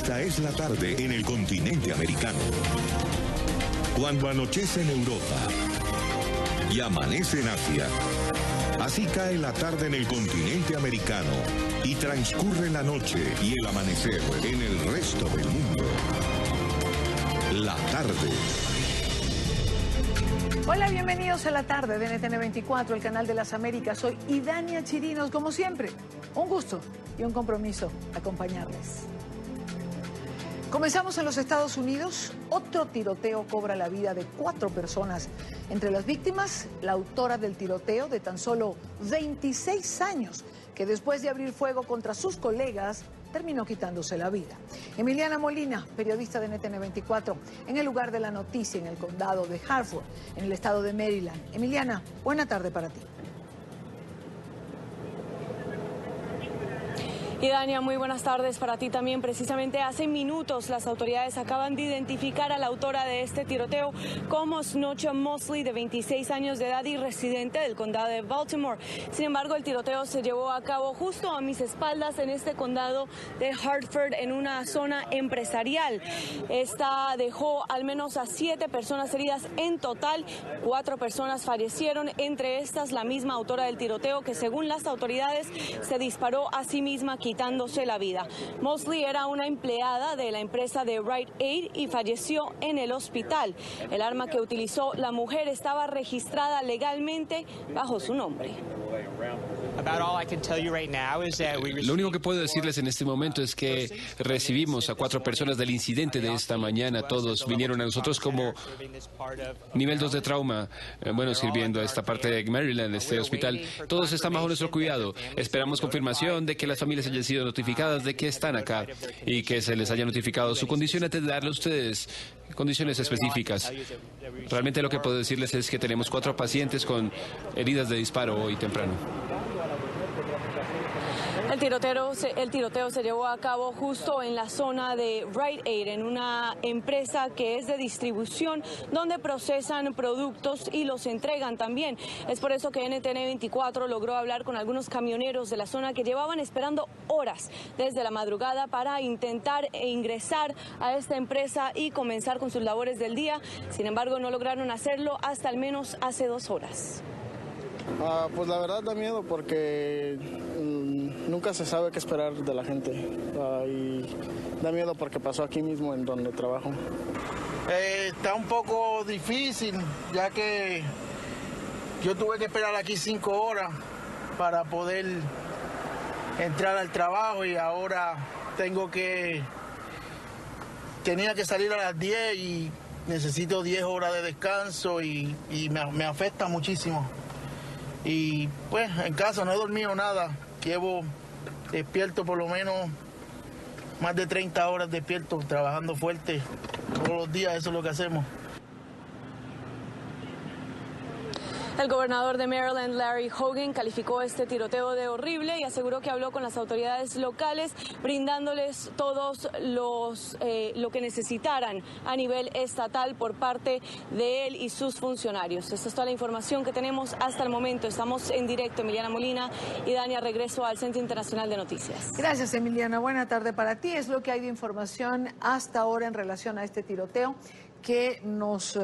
Esta es la tarde en el continente americano. Cuando anochece en Europa y amanece en Asia, así cae la tarde en el continente americano y transcurre la noche y el amanecer en el resto del mundo. La tarde. Hola, bienvenidos a la tarde de NTN 24, el canal de las Américas. Soy Idania Chirinos, como siempre. Un gusto y un compromiso acompañarles. Comenzamos en los Estados Unidos. Otro tiroteo cobra la vida de 4 personas. Entre las víctimas, la autora del tiroteo de tan solo 26 años, que después de abrir fuego contra sus colegas, terminó quitándose la vida. Emiliana Molina, periodista de NTN 24, en el lugar de la noticia, en el condado de Hartford, en el estado de Maryland. Emiliana, buena tarde para ti. Y Dania, muy buenas tardes para ti también. Precisamente hace minutos las autoridades acaban de identificar a la autora de este tiroteo como Snoocha Mosley, de 26 años de edad y residente del condado de Baltimore. Sin embargo, el tiroteo se llevó a cabo justo a mis espaldas en este condado de Hartford, en una zona empresarial. Esta dejó al menos a 7 personas heridas en total. 4 personas fallecieron, entre estas la misma autora del tiroteo, que según las autoridades se disparó a sí misma, quitándose la vida. Mosley era una empleada de la empresa de Rite Aid y falleció en el hospital. El arma que utilizó la mujer estaba registrada legalmente bajo su nombre. Lo único que puedo decirles en este momento es que recibimos a 4 personas del incidente de esta mañana. Todos vinieron a nosotros como nivel 2 de trauma, sirviendo a esta parte de Maryland, este hospital. Todos están bajo nuestro cuidado. Esperamos confirmación de que las familias hayan sido notificadas de que están acá y que se les haya notificado su condición antes de darle a ustedes condiciones específicas. Realmente lo que puedo decirles es que tenemos 4 pacientes con heridas de disparo hoy temprano. El tiroteo se llevó a cabo justo en la zona de Rite Aid, en una empresa que es de distribución donde procesan productos y los entregan también. Es por eso que NTN 24 logró hablar con algunos camioneros de la zona que llevaban esperando horas desde la madrugada para intentar ingresar a esta empresa y comenzar con sus labores del día. Sin embargo, no lograron hacerlo hasta al menos hace 2 horas. Pues la verdad da miedo porque nunca se sabe qué esperar de la gente. Y da miedo porque pasó aquí mismo en donde trabajo. Está un poco difícil, ya que yo tuve que esperar aquí 5 horas para poder entrar al trabajo y ahora tenía que salir a las 10 y necesito 10 horas de descanso y me afecta muchísimo. Y pues en casa no he dormido nada, llevo despierto por lo menos más de 30 horas despierto, trabajando fuerte todos los días, eso es lo que hacemos. El gobernador de Maryland, Larry Hogan, calificó este tiroteo de horrible y aseguró que habló con las autoridades locales, brindándoles todos lo que necesitaran a nivel estatal por parte de él y sus funcionarios. Esta es toda la información que tenemos hasta el momento. Estamos en directo. Emiliana Molina y Dania, regreso al Centro Internacional de Noticias. Gracias, Emiliana. Buena tarde para ti. Es lo que hay de información hasta ahora en relación a este tiroteo que nos...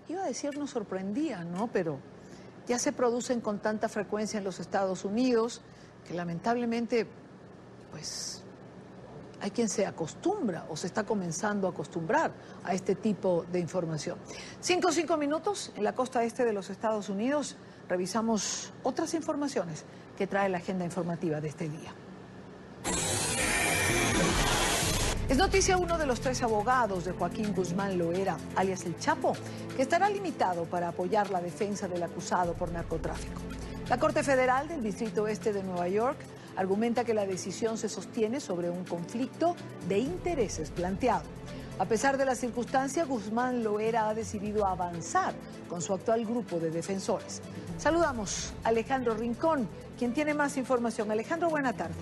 iba a decir nos sorprendía, ¿no? Pero ya se producen con tanta frecuencia en los Estados Unidos que lamentablemente, pues, hay quien se acostumbra o se está comenzando a acostumbrar a este tipo de información. 5 minutos en la costa este de los Estados Unidos. Revisamos otras informaciones que trae la agenda informativa de este día. Es noticia uno de los 3 abogados de Joaquín Guzmán Loera, alias El Chapo, que estará limitado para apoyar la defensa del acusado por narcotráfico. La Corte Federal del Distrito Este de Nueva York argumenta que la decisión se sostiene sobre un conflicto de intereses planteado. A pesar de la circunstancia, Guzmán Loera ha decidido avanzar con su actual grupo de defensores. Saludamos a Alejandro Rincón, quien tiene más información. Alejandro, buena tarde.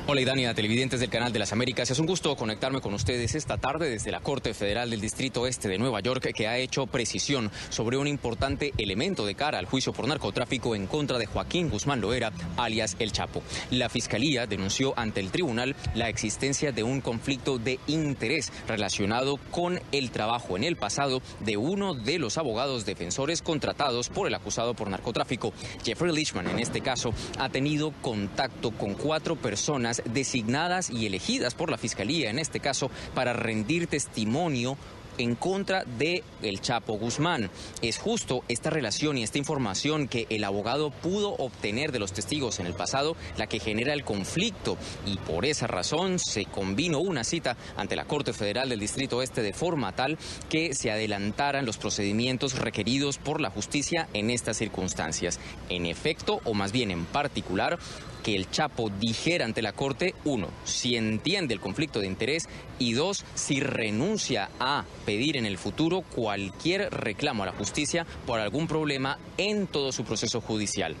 Hola Idania, televidentes del Canal de las Américas. Es un gusto conectarme con ustedes esta tarde desde la Corte Federal del Distrito Este de Nueva York, que ha hecho precisión sobre un importante elemento de cara al juicio por narcotráfico en contra de Joaquín Guzmán Loera, alias El Chapo. La Fiscalía denunció ante el tribunal la existencia de un conflicto de interés relacionado con el trabajo en el pasado de uno de los abogados defensores contratados por el acusado por narcotráfico. Jeffrey Lichman, en este caso, ha tenido contacto con 4 personas designadas y elegidas por la Fiscalía, en este caso, para rendir testimonio en contra de El Chapo Guzmán. Es justo esta relación y esta información que el abogado pudo obtener de los testigos en el pasado la que genera el conflicto, y por esa razón se convino una cita ante la Corte Federal del Distrito Este de forma tal que se adelantaran los procedimientos requeridos por la justicia en estas circunstancias. En efecto, o más bien en particular, que El Chapo dijera ante la Corte, 1, si entiende el conflicto de interés, y 2, si renuncia a pedir en el futuro cualquier reclamo a la justicia por algún problema en todo su proceso judicial.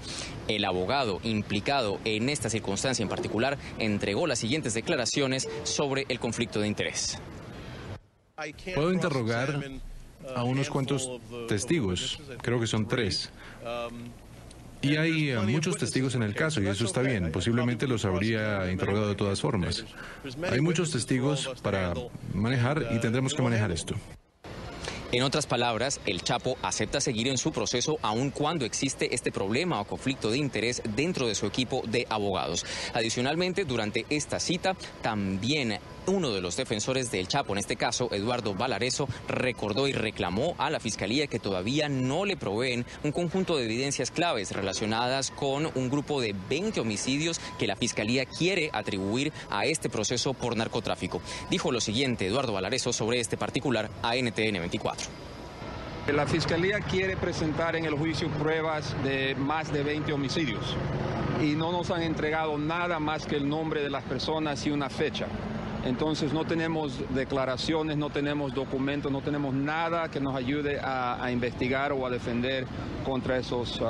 El abogado implicado en esta circunstancia en particular entregó las siguientes declaraciones sobre el conflicto de interés. Puedo interrogar a unos cuantos testigos, creo que son 3. Y hay muchos testigos en el caso, y eso está bien. Posiblemente los habría interrogado de todas formas. Hay muchos testigos para manejar y tendremos que manejar esto. En otras palabras, El Chapo acepta seguir en su proceso aun cuando existe este problema o conflicto de interés dentro de su equipo de abogados. Adicionalmente, durante esta cita, también uno de los defensores de El Chapo, en este caso Eduardo Valarezo, recordó y reclamó a la Fiscalía que todavía no le proveen un conjunto de evidencias claves relacionadas con un grupo de 20 homicidios que la Fiscalía quiere atribuir a este proceso por narcotráfico. Dijo lo siguiente Eduardo Valarezo sobre este particular a NTN 24. La Fiscalía quiere presentar en el juicio pruebas de más de 20 homicidios y no nos han entregado nada más que el nombre de las personas y una fecha. Entonces no tenemos declaraciones, no tenemos documentos, no tenemos nada que nos ayude a investigar o a defender contra esos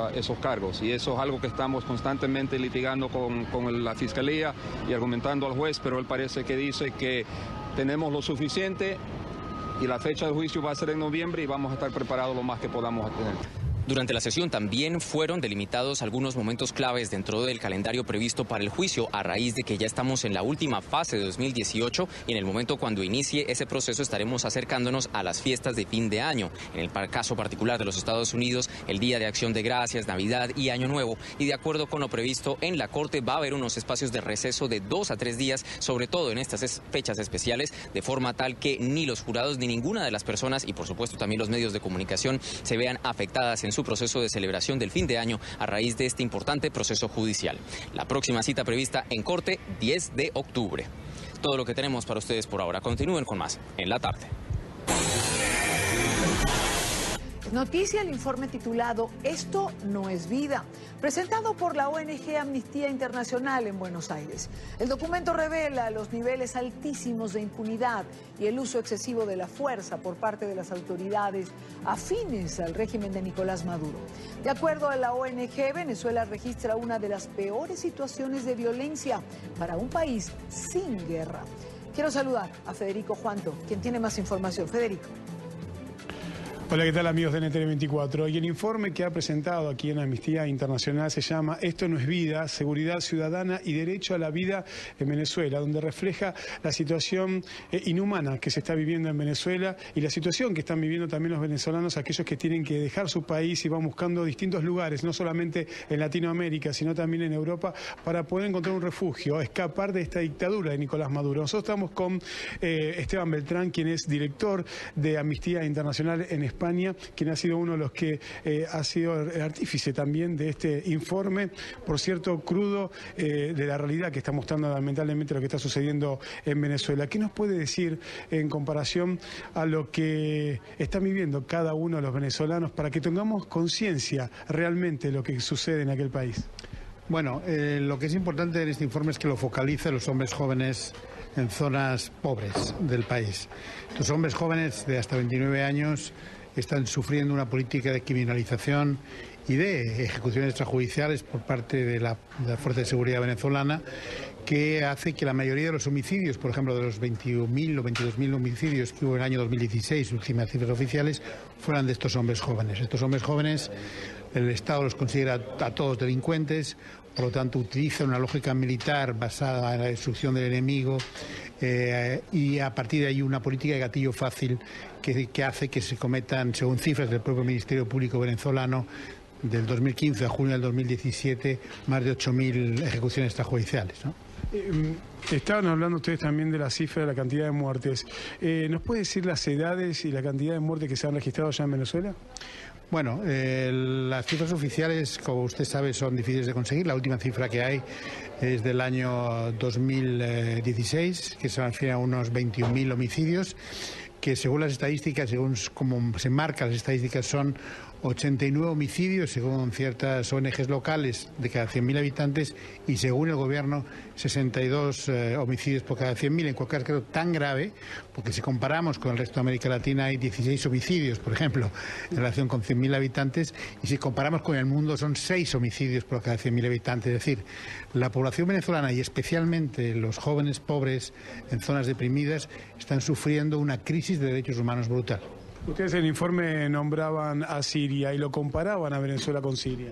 cargos. Y eso es algo que estamos constantemente litigando con la Fiscalía y argumentando al juez, pero él parece que dice que tenemos lo suficiente y la fecha de juicio va a ser en noviembre y vamos a estar preparados lo más que podamos tener. Durante la sesión también fueron delimitados algunos momentos claves dentro del calendario previsto para el juicio, a raíz de que ya estamos en la última fase de 2018 y en el momento cuando inicie ese proceso estaremos acercándonos a las fiestas de fin de año. En el caso particular de los Estados Unidos, el Día de Acción de Gracias, Navidad y Año Nuevo. Y de acuerdo con lo previsto en la Corte va a haber unos espacios de receso de 2 a 3 días, sobre todo en estas fechas especiales, de forma tal que ni los jurados ni ninguna de las personas y por supuesto también los medios de comunicación se vean afectadas en su proceso de celebración del fin de año a raíz de este importante proceso judicial. La próxima cita prevista en corte, 10 de octubre. Todo lo que tenemos para ustedes por ahora. Continúen con más en la tarde. Noticia el informe titulado Esto no es vida, presentado por la ONG Amnistía Internacional en Buenos Aires. El documento revela los niveles altísimos de impunidad y el uso excesivo de la fuerza por parte de las autoridades afines al régimen de Nicolás Maduro. De acuerdo a la ONG, Venezuela registra una de las peores situaciones de violencia para un país sin guerra. Quiero saludar a Federico Juanto, quien tiene más información. Federico. Hola, ¿qué tal amigos de NTN 24? Y el informe que ha presentado aquí en Amnistía Internacional se llama Esto no es vida, seguridad ciudadana y derecho a la vida en Venezuela, donde refleja la situación inhumana que se está viviendo en Venezuela y la situación que están viviendo también los venezolanos, aquellos que tienen que dejar su país y van buscando distintos lugares, no solamente en Latinoamérica, sino también en Europa, para poder encontrar un refugio, escapar de esta dictadura de Nicolás Maduro. Nosotros estamos con Esteban Beltrán, quien es director de Amnistía Internacional en España, quien ha sido uno de los que ha sido el artífice también de este informe, por cierto, crudo, de la realidad que está mostrando lamentablemente lo que está sucediendo en Venezuela. ¿Qué nos puede decir en comparación a lo que están viviendo cada uno de los venezolanos para que tengamos conciencia realmente de lo que sucede en aquel país? Bueno, lo que es importante en este informe es que lo focaliza en los hombres jóvenes en zonas pobres del país. Los hombres jóvenes de hasta 29 años están sufriendo una política de criminalización y de ejecuciones extrajudiciales por parte de la Fuerza de Seguridad venezolana, que hace que la mayoría de los homicidios, por ejemplo, de los 21.000 o 22.000 homicidios que hubo en el año 2016, últimas cifras oficiales, fueran de estos hombres jóvenes. Estos hombres jóvenes, el Estado los considera a todos delincuentes, por lo tanto utiliza una lógica militar basada en la destrucción del enemigo y a partir de ahí una política de gatillo fácil que hace que se cometan, según cifras del propio Ministerio Público venezolano, del 2015 a junio del 2017, más de 8.000 ejecuciones extrajudiciales, ¿no? Estaban hablando ustedes también de la cifra de la cantidad de muertes. ¿Nos puede decir las edades y la cantidad de muertes que se han registrado ya en Venezuela? Bueno, las cifras oficiales, como usted sabe, son difíciles de conseguir. La última cifra que hay es del año 2016, que se refiere a unos 21.000 homicidios, que según las estadísticas, según como se marcan las estadísticas, son 89 homicidios, según ciertas ONGs locales, de cada 100.000 habitantes, y según el gobierno, 62 homicidios por cada 100.000. En cualquier caso, tan grave, porque si comparamos con el resto de América Latina, hay 16 homicidios, por ejemplo, en relación con 100.000 habitantes, y si comparamos con el mundo, son 6 homicidios por cada 100.000 habitantes. Es decir, la población venezolana, y especialmente los jóvenes pobres en zonas deprimidas, están sufriendo una crisis de derechos humanos brutal. Ustedes en el informe nombraban a Siria y lo comparaban a Venezuela con Siria.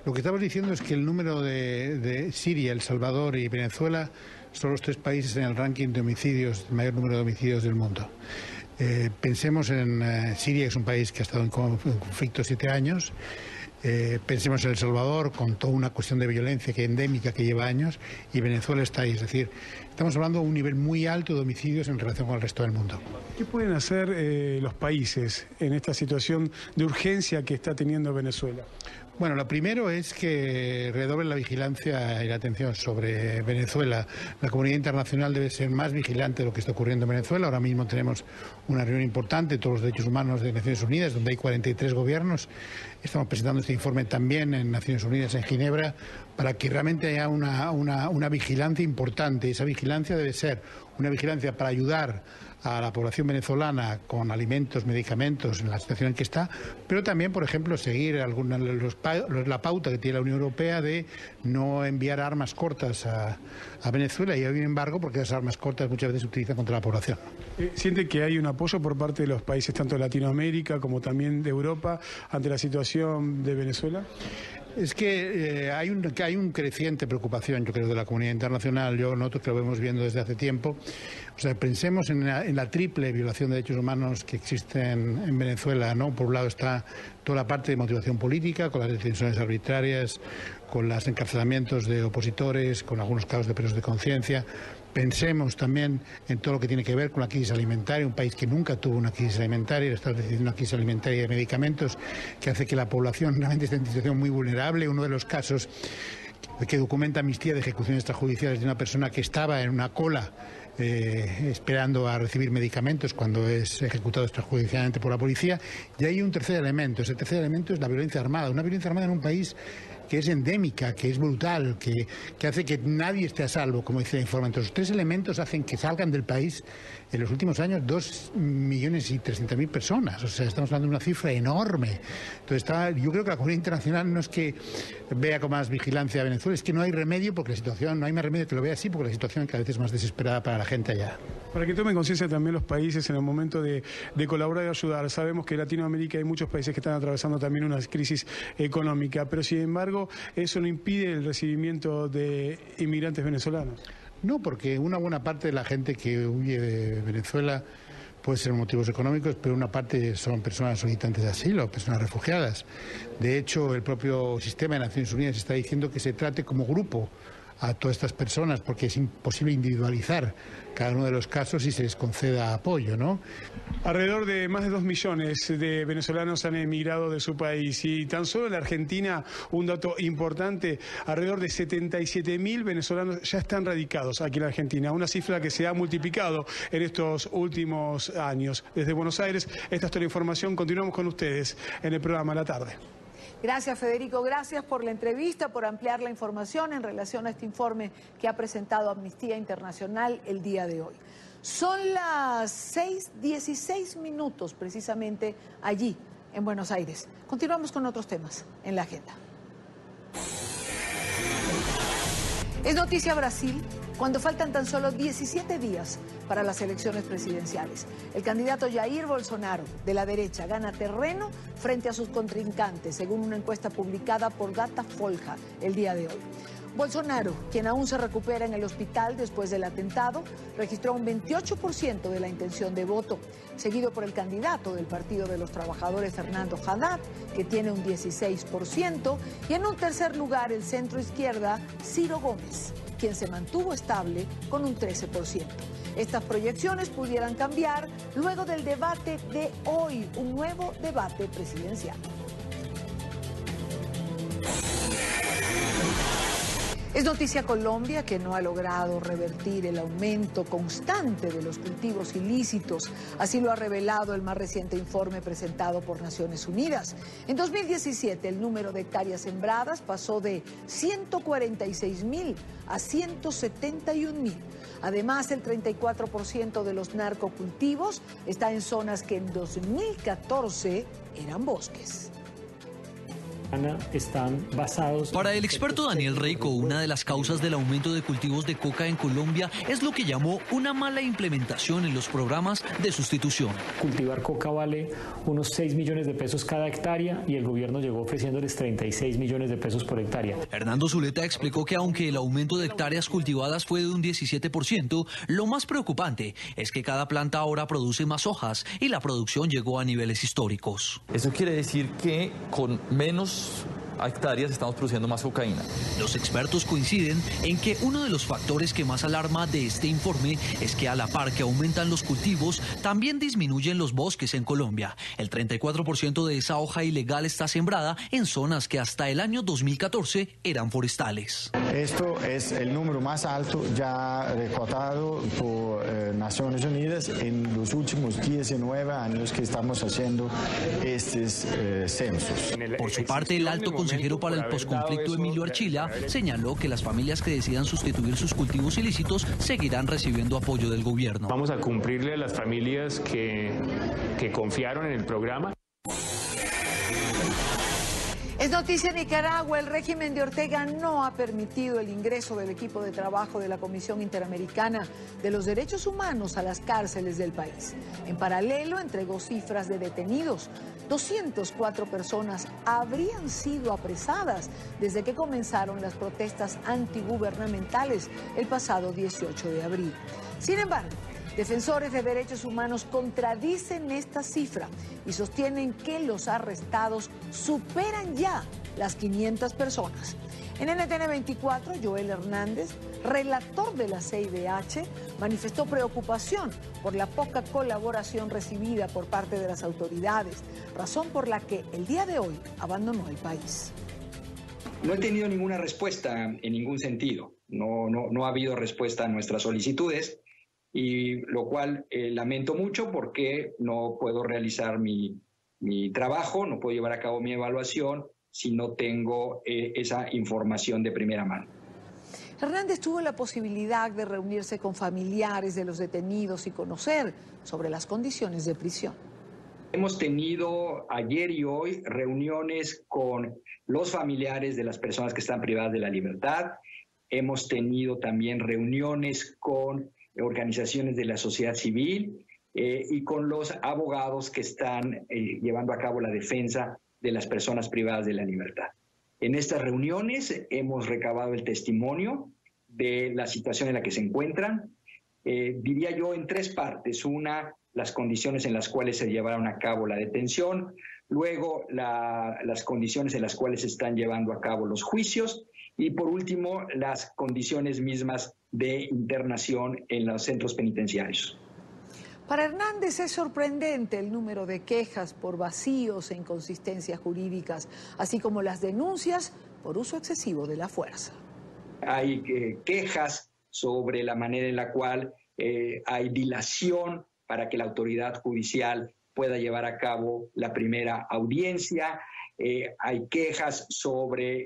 Lo que estamos diciendo es que el número de Siria, El Salvador y Venezuela son los 3 países en el ranking de homicidios, el mayor número de homicidios del mundo. Pensemos en Siria, que es un país que ha estado en conflicto 7 años. Pensemos en El Salvador, con toda una cuestión de violencia que endémica que lleva años, y Venezuela está ahí. Es decir, estamos hablando de un nivel muy alto de homicidios en relación con el resto del mundo. ¿Qué pueden hacer los países en esta situación de urgencia que está teniendo Venezuela? Bueno, lo primero es que redoblen la vigilancia y la atención sobre Venezuela. La comunidad internacional debe ser más vigilante de lo que está ocurriendo en Venezuela. Ahora mismo tenemos una reunión importante de todos los derechos humanos de Naciones Unidas, donde hay 43 gobiernos. Estamos presentando este informe también en Naciones Unidas en Ginebra para que realmente haya una vigilancia importante. Esa vigilancia debe ser una vigilancia para ayudar a la población venezolana con alimentos, medicamentos en la situación en que está, pero también, por ejemplo, seguir la pauta que tiene la Unión Europea de no enviar armas cortas a Venezuela, y hay un embargo porque esas armas cortas muchas veces se utilizan contra la población. ¿Siente que hay un apoyo por parte de los países tanto de Latinoamérica como también de Europa ante la situación de Venezuela? Es que hay un creciente preocupación, yo creo, de la comunidad internacional. Nosotros que lo vemos viendo desde hace tiempo. O sea, pensemos en la triple violación de derechos humanos que existen en Venezuela, ¿no? Por un lado está toda la parte de motivación política, con las detenciones arbitrarias, con los encarcelamientos de opositores, con algunos casos de presos de conciencia. Pensemos también en todo lo que tiene que ver con la crisis alimentaria, un país que nunca tuvo una crisis alimentaria, está decidiendo una crisis alimentaria de medicamentos que hace que la población realmente esté en situación muy vulnerable. Uno de los casos que documenta Amnistía de ejecuciones extrajudiciales de una persona que estaba en una cola esperando a recibir medicamentos cuando es ejecutado extrajudicialmente por la policía. Y hay un tercer elemento. Ese tercer elemento es la violencia armada. Una violencia armada en un país que es endémica, que es brutal, que hace que nadie esté a salvo, como dice el informe. Entonces, los 3 elementos hacen que salgan del país en los últimos años 2.300.000 personas. O sea, estamos hablando de una cifra enorme. Entonces, yo creo que la comunidad internacional no es que vea con más vigilancia a Venezuela, es que no hay remedio porque la situación, no hay más remedio que lo vea así, porque la situación cada vez es más desesperada para la gente allá. Para que tomen conciencia también los países en el momento de colaborar y ayudar. Sabemos que en Latinoamérica hay muchos países que están atravesando también una crisis económica, pero sin embargo eso no impide el recibimiento de inmigrantes venezolanos. No, porque una buena parte de la gente que huye de Venezuela puede ser motivos económicos, pero una parte son personas solicitantes de asilo, personas refugiadas. De hecho, el propio sistema de Naciones Unidas está diciendo que se trate como grupo a todas estas personas, porque es imposible individualizar cada uno de los casos y se les conceda apoyo, ¿no? Alrededor de más de 2 millones de venezolanos han emigrado de su país, y tan solo en la Argentina, un dato importante, alrededor de 77.000 venezolanos ya están radicados aquí en la Argentina, una cifra que se ha multiplicado en estos últimos años. Desde Buenos Aires, esta es toda la información. Continuamos con ustedes en el programa La Tarde. Gracias, Federico. Gracias por la entrevista, por ampliar la información en relación a este informe que ha presentado Amnistía Internacional el día de hoy. Son las 6:16 precisamente allí, en Buenos Aires. Continuamos con otros temas en la agenda. Es noticia Brasil. cuando faltan tan solo 17 días para las elecciones presidenciales. El candidato Jair Bolsonaro, de la derecha, gana terreno frente a sus contrincantes, según una encuesta publicada por Datafolha el día de hoy. Bolsonaro, quien aún se recupera en el hospital después del atentado, registró un 28% de la intención de voto, seguido por el candidato del Partido de los Trabajadores, Fernando Haddad, que tiene un 16%, y en un tercer lugar el centro izquierda, Ciro Gómez, quien se mantuvo estable con un 13%. Estas proyecciones pudieran cambiar luego del debate de hoy, un nuevo debate presidencial. Es noticia Colombia, que no ha logrado revertir el aumento constante de los cultivos ilícitos. Así lo ha revelado el más reciente informe presentado por Naciones Unidas. En 2017, el número de hectáreas sembradas pasó de 146.000 a 171.000. Además, el 34% de los narcocultivos está en zonas que en 2014 eran bosques. Están basados. Para el experto Daniel Reico, una de las causas del aumento de cultivos de coca en Colombia es lo que llamó una mala implementación en los programas de sustitución. Cultivar coca vale unos 6 millones de pesos cada hectárea y el gobierno llegó ofreciéndoles 36 millones de pesos por hectárea. Hernando Zuleta explicó que aunque el aumento de hectáreas cultivadas fue de un 17%, lo más preocupante es que cada planta ahora produce más hojas y la producción llegó a niveles históricos. Eso quiere decir que con menos hectáreas estamos produciendo más cocaína. Los expertos coinciden en que uno de los factores que más alarma de este informe es que a la par que aumentan los cultivos, también disminuyen los bosques en Colombia. El 34% de esa hoja ilegal está sembrada en zonas que hasta el año 2014 eran forestales. Esto es el número más alto ya recordado por Naciones Unidas en los últimos 19 años que estamos haciendo estos censos. Por su parte, el alto consejero para el posconflicto Emilio Archila señaló que las familias que decidan sustituir sus cultivos ilícitos seguirán recibiendo apoyo del gobierno. Vamos a cumplirle a las familias que confiaron en el programa. Es noticia en Nicaragua, el régimen de Ortega no ha permitido el ingreso del equipo de trabajo de la Comisión Interamericana de los Derechos Humanos a las cárceles del país. En paralelo, entregó cifras de detenidos. 204 personas habrían sido apresadas desde que comenzaron las protestas antigubernamentales el pasado 18 de abril. Sin embargo, defensores de derechos humanos contradicen esta cifra y sostienen que los arrestados superan ya las 500 personas. En NTN 24, Joel Hernández, relator de la CIDH, manifestó preocupación por la poca colaboración recibida por parte de las autoridades, razón por la que el día de hoy abandonó el país. No he tenido ninguna respuesta en ningún sentido. No ha habido respuesta a nuestras solicitudes. Y lo cual lamento mucho porque no puedo realizar mi trabajo, no puedo llevar a cabo mi evaluación si no tengo esa información de primera mano. Hernández tuvo la posibilidad de reunirse con familiares de los detenidos y conocer sobre las condiciones de prisión. Hemos tenido ayer y hoy reuniones con los familiares de las personas que están privadas de la libertad. Hemos tenido también reuniones con organizaciones de la sociedad civil y con los abogados que están llevando a cabo la defensa de las personas privadas de la libertad. En estas reuniones hemos recabado el testimonio de la situación en la que se encuentran, diría yo en tres partes. Una, las condiciones en las cuales se llevaron a cabo la detención, luego las condiciones en las cuales se están llevando a cabo los juicios y por último las condiciones mismas de internación en los centros penitenciarios. Para Hernández es sorprendente el número de quejas por vacíos e inconsistencias jurídicas, así como las denuncias por uso excesivo de la fuerza. Hay quejas sobre la manera en la cual hay dilación para que la autoridad judicial pueda llevar a cabo la primera audiencia. Hay quejas sobre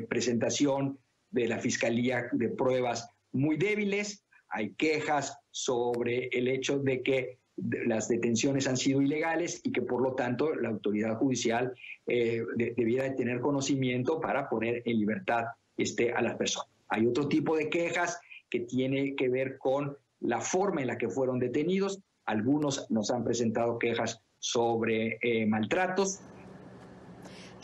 presentación de la Fiscalía de pruebas muy débiles, hay quejas sobre el hecho de que las detenciones han sido ilegales y que por lo tanto la autoridad judicial debiera de tener conocimiento para poner en libertad a las personas. Hay otro tipo de quejas que tiene que ver con la forma en la que fueron detenidos. Algunos nos han presentado quejas sobre maltratos.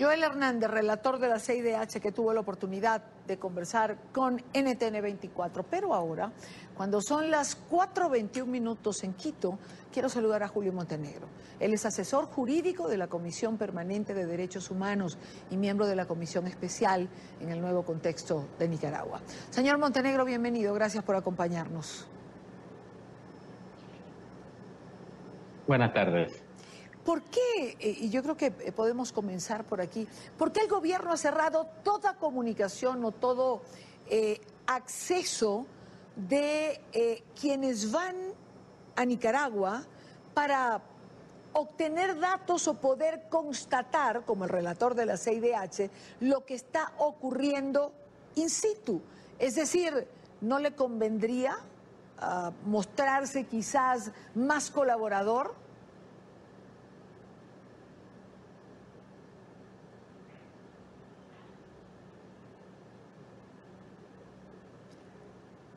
Joel Hernández, relator de la CIDH, que tuvo la oportunidad de conversar con NTN 24. Pero ahora, cuando son las 4:21 en Quito, quiero saludar a Julio Montenegro. Él es asesor jurídico de la Comisión Permanente de Derechos Humanos y miembro de la Comisión Especial en el nuevo contexto de Nicaragua. Señor Montenegro, bienvenido. Gracias por acompañarnos. Buenas tardes. ¿Por qué, y yo creo que podemos comenzar por aquí, por qué el gobierno ha cerrado toda comunicación o todo acceso de quienes van a Nicaragua para obtener datos o poder constatar, como el relator de la CIDH, lo que está ocurriendo in situ? Es decir, ¿no le convendría mostrarse quizás más colaborador?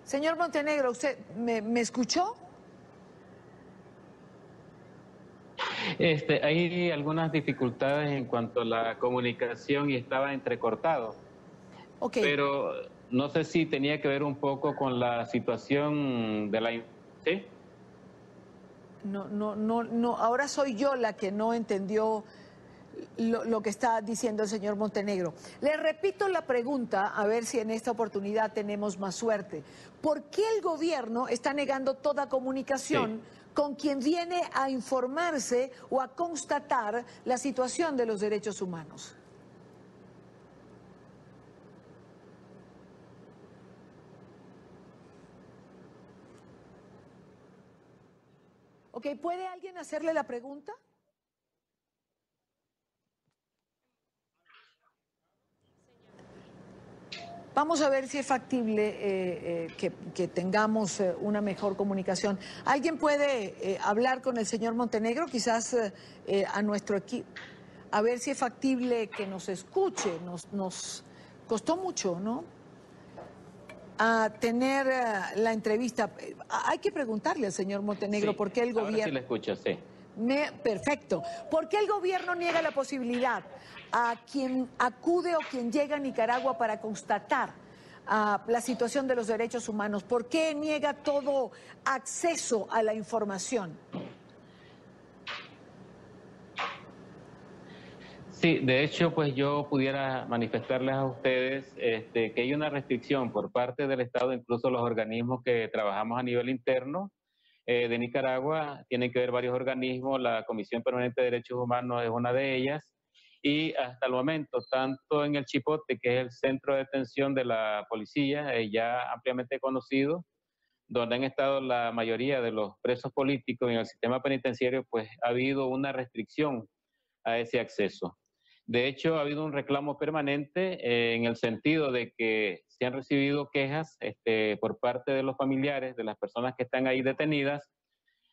Señor Montenegro, ¿usted me escuchó? Hay algunas dificultades en cuanto a la comunicación y estaba entrecortado. Okay. Pero no sé si tenía que ver un poco con la situación de la... ¿Sí? No, ahora soy yo la que no entendió lo que está diciendo el señor Montenegro. Le repito la pregunta, a ver si en esta oportunidad tenemos más suerte. ¿Por qué el gobierno está negando toda comunicación con quien viene a informarse o a constatar la situación de los derechos humanos? Ok, ¿puede alguien hacerle la pregunta? Vamos a ver si es factible que tengamos una mejor comunicación. ¿Alguien puede hablar con el señor Montenegro? Quizás a nuestro equipo. A ver si es factible que nos escuche. Nos costó mucho, ¿no? A tener la entrevista. Hay que preguntarle al señor Montenegro por qué el gobierno... Ahora sí le escucho, sí. Perfecto. ¿Por qué el gobierno niega la posibilidad a quien acude o quien llega a Nicaragua para constatar la situación de los derechos humanos? ¿Por qué niega todo acceso a la información? Sí, de hecho, pues yo pudiera manifestarles a ustedes que hay una restricción por parte del Estado, incluso los organismos que trabajamos a nivel interno de Nicaragua, tienen que ver varios organismos, la Comisión Permanente de Derechos Humanos es una de ellas, y hasta el momento, tanto en el Chipote, que es el centro de detención de la policía, ya ampliamente conocido, donde han estado la mayoría de los presos políticos en el sistema penitenciario, pues ha habido una restricción a ese acceso. De hecho, ha habido un reclamo permanente en el sentido de que se han recibido quejas por parte de los familiares de las personas que están ahí detenidas,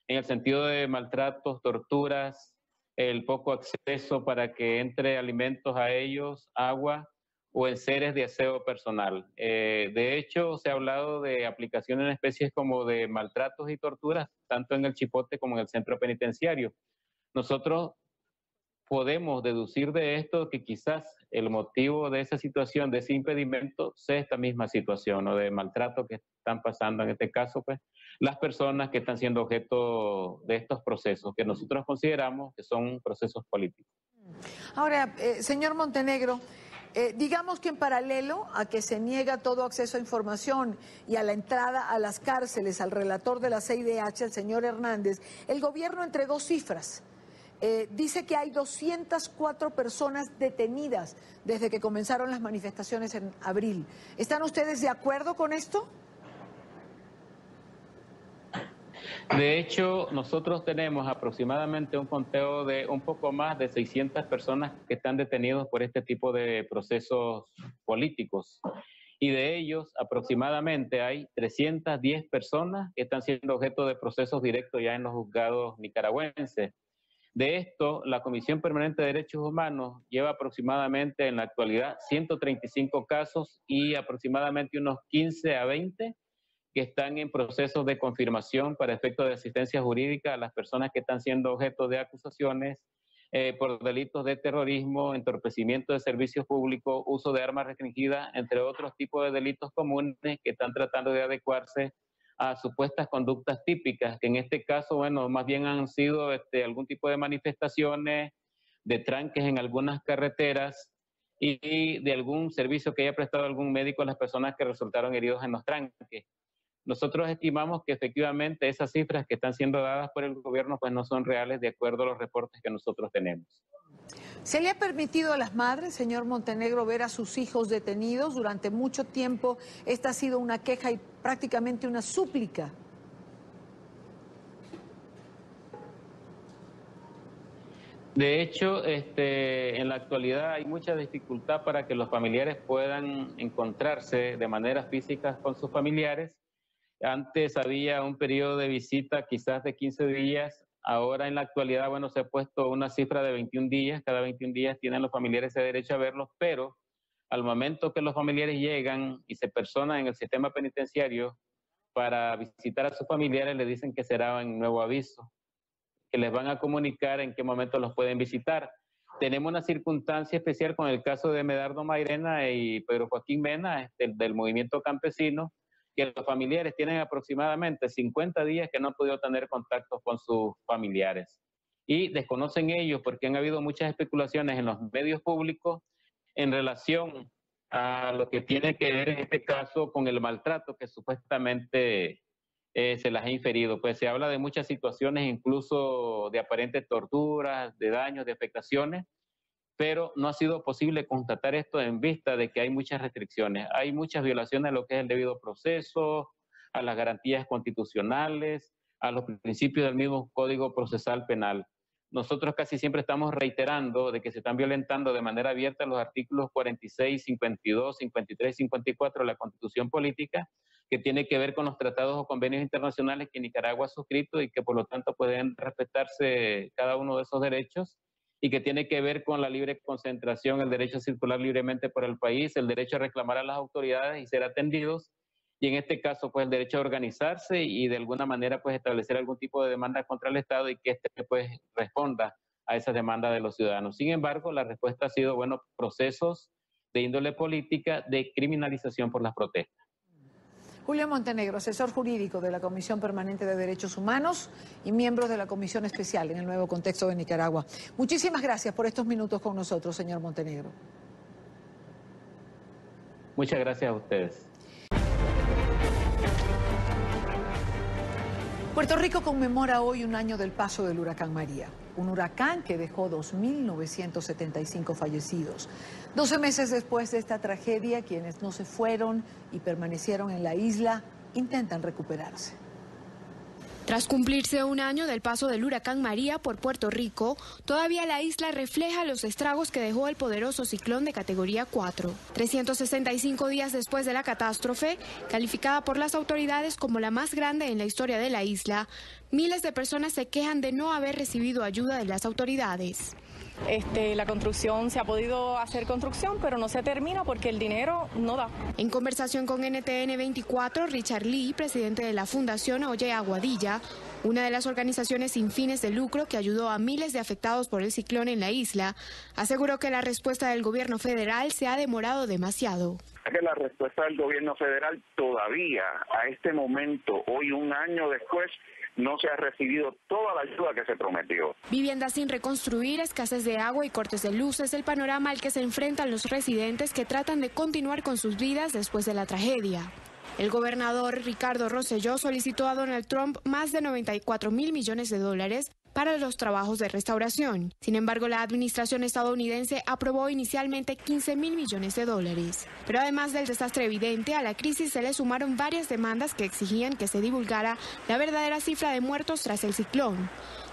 en el sentido de maltratos, torturas, el poco acceso para que entre alimentos a ellos, agua o enseres de aseo personal. De hecho, se ha hablado de aplicaciones en especies como de maltratos y torturas, tanto en el Chipote como en el centro penitenciario. Nosotros podemos deducir de esto que quizás el motivo de esa situación, de ese impedimento, sea esta misma situación, ¿no?, de maltrato que están pasando, en este caso, pues, las personas que están siendo objeto de estos procesos, que nosotros consideramos que son procesos políticos. Ahora, señor Montenegro, digamos que en paralelo a que se niega todo acceso a información y a la entrada a las cárceles al relator de la CIDH, el señor Hernández, el gobierno entregó cifras. Dice que hay 204 personas detenidas desde que comenzaron las manifestaciones en abril. ¿Están ustedes de acuerdo con esto? De hecho, nosotros tenemos aproximadamente un conteo de un poco más de 600 personas que están detenidos por este tipo de procesos políticos. Y de ellos, aproximadamente hay 310 personas que están siendo objeto de procesos directos ya en los juzgados nicaragüenses. De esto, la Comisión Permanente de Derechos Humanos lleva aproximadamente en la actualidad 135 casos y aproximadamente unos 15 a 20 que están en procesos de confirmación para efectos de asistencia jurídica a las personas que están siendo objeto de acusaciones por delitos de terrorismo, entorpecimiento de servicios públicos, uso de armas restringidas, entre otros tipos de delitos comunes que están tratando de adecuarse a supuestas conductas típicas, que en este caso, bueno, más bien han sido algún tipo de manifestaciones, de tranques en algunas carreteras y de algún servicio que haya prestado algún médico a las personas que resultaron heridos en los tranques. Nosotros estimamos que efectivamente esas cifras que están siendo dadas por el gobierno pues no son reales de acuerdo a los reportes que nosotros tenemos. ¿Se le ha permitido a las madres, señor Montenegro, ver a sus hijos detenidos? Durante mucho tiempo esta ha sido una queja y prácticamente una súplica. De hecho, en la actualidad hay mucha dificultad para que los familiares puedan encontrarse de manera física con sus familiares. Antes había un periodo de visita quizás de 15 días, ahora en la actualidad, bueno, se ha puesto una cifra de 21 días, cada 21 días tienen los familiares el derecho a verlos, pero al momento que los familiares llegan y se personan en el sistema penitenciario para visitar a sus familiares, le dicen que será en nuevo aviso, que les van a comunicar en qué momento los pueden visitar. Tenemos una circunstancia especial con el caso de Medardo Mairena y Pedro Joaquín Mena, del movimiento campesino, que los familiares tienen aproximadamente 50 días que no han podido tener contacto con sus familiares. Y desconocen ellos porque han habido muchas especulaciones en los medios públicos en relación a lo que tiene que ver en este caso con el maltrato que supuestamente se las ha inferido. Pues se habla de muchas situaciones, incluso de aparentes torturas, de daños, de afectaciones, pero no ha sido posible constatar esto en vista de que hay muchas restricciones. Hay muchas violaciones a lo que es el debido proceso, a las garantías constitucionales, a los principios del mismo Código Procesal Penal. Nosotros casi siempre estamos reiterando de que se están violentando de manera abierta los artículos 46, 52, 53 y 54 de la Constitución Política, que tiene que ver con los tratados o convenios internacionales que Nicaragua ha suscrito y que por lo tanto pueden respetarse cada uno de esos derechos, y que tiene que ver con la libre concentración, el derecho a circular libremente por el país, el derecho a reclamar a las autoridades y ser atendidos, y en este caso pues el derecho a organizarse y de alguna manera pues establecer algún tipo de demanda contra el Estado y que pues responda a esa demanda de los ciudadanos. Sin embargo, la respuesta ha sido, bueno, procesos de índole política de criminalización por las protestas. Julio Montenegro, asesor jurídico de la Comisión Permanente de Derechos Humanos y miembro de la Comisión Especial en el nuevo contexto de Nicaragua. Muchísimas gracias por estos minutos con nosotros, señor Montenegro. Muchas gracias a ustedes. Puerto Rico conmemora hoy un año del paso del huracán María, un huracán que dejó 2.975 fallecidos. 12 meses después de esta tragedia, quienes no se fueron y permanecieron en la isla intentan recuperarse. Tras cumplirse un año del paso del huracán María por Puerto Rico, todavía la isla refleja los estragos que dejó el poderoso ciclón de categoría 4. 365 días después de la catástrofe, calificada por las autoridades como la más grande en la historia de la isla, miles de personas se quejan de no haber recibido ayuda de las autoridades. La construcción, se ha podido hacer construcción, pero no se termina porque el dinero no da. En conversación con NTN 24, Richard Lee, presidente de la Fundación Oye Aguadilla, una de las organizaciones sin fines de lucro que ayudó a miles de afectados por el ciclón en la isla, aseguró que la respuesta del gobierno federal se ha demorado demasiado. Que la respuesta del gobierno federal todavía, a este momento, hoy un año después, no se ha recibido toda la ayuda que se prometió. Viviendas sin reconstruir, escasez de agua y cortes de luz es el panorama al que se enfrentan los residentes que tratan de continuar con sus vidas después de la tragedia. El gobernador Ricardo Rosselló solicitó a Donald Trump más de 94.000 millones de dólares para los trabajos de restauración. Sin embargo, la administración estadounidense aprobó inicialmente 15.000 millones de dólares. Pero además del desastre evidente, a la crisis se le sumaron varias demandas que exigían que se divulgara la verdadera cifra de muertos tras el ciclón.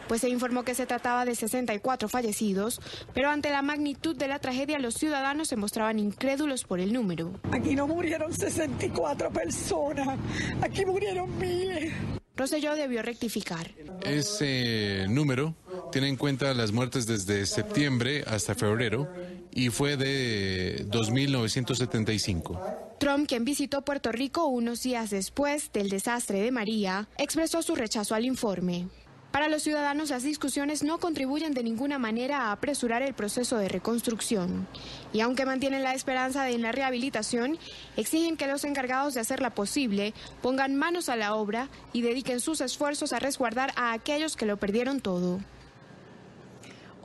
Pues se informó que se trataba de 64 fallecidos, pero ante la magnitud de la tragedia los ciudadanos se mostraban incrédulos por el número. Aquí no murieron 64 personas, aquí murieron miles. Rosselló debió rectificar. Ese número tiene en cuenta las muertes desde septiembre hasta febrero y fue de 2.975. Trump, quien visitó Puerto Rico unos días después del desastre de María, expresó su rechazo al informe. Para los ciudadanos, las discusiones no contribuyen de ninguna manera a apresurar el proceso de reconstrucción. Y aunque mantienen la esperanza en la rehabilitación, exigen que los encargados de hacerla posible pongan manos a la obra y dediquen sus esfuerzos a resguardar a aquellos que lo perdieron todo.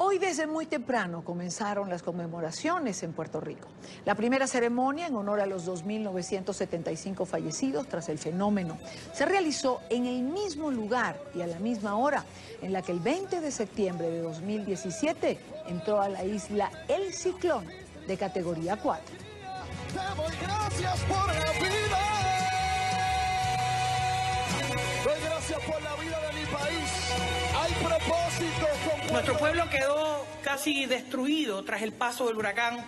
Hoy desde muy temprano comenzaron las conmemoraciones en Puerto Rico. La primera ceremonia en honor a los 2.975 fallecidos tras el fenómeno se realizó en el mismo lugar y a la misma hora en la que el 20 de septiembre de 2017 entró a la isla el ciclón de categoría 4. Te doy gracias por la vida. Doy gracias por la vida de mi país. Hay propósitos. Nuestro pueblo quedó casi destruido tras el paso del huracán,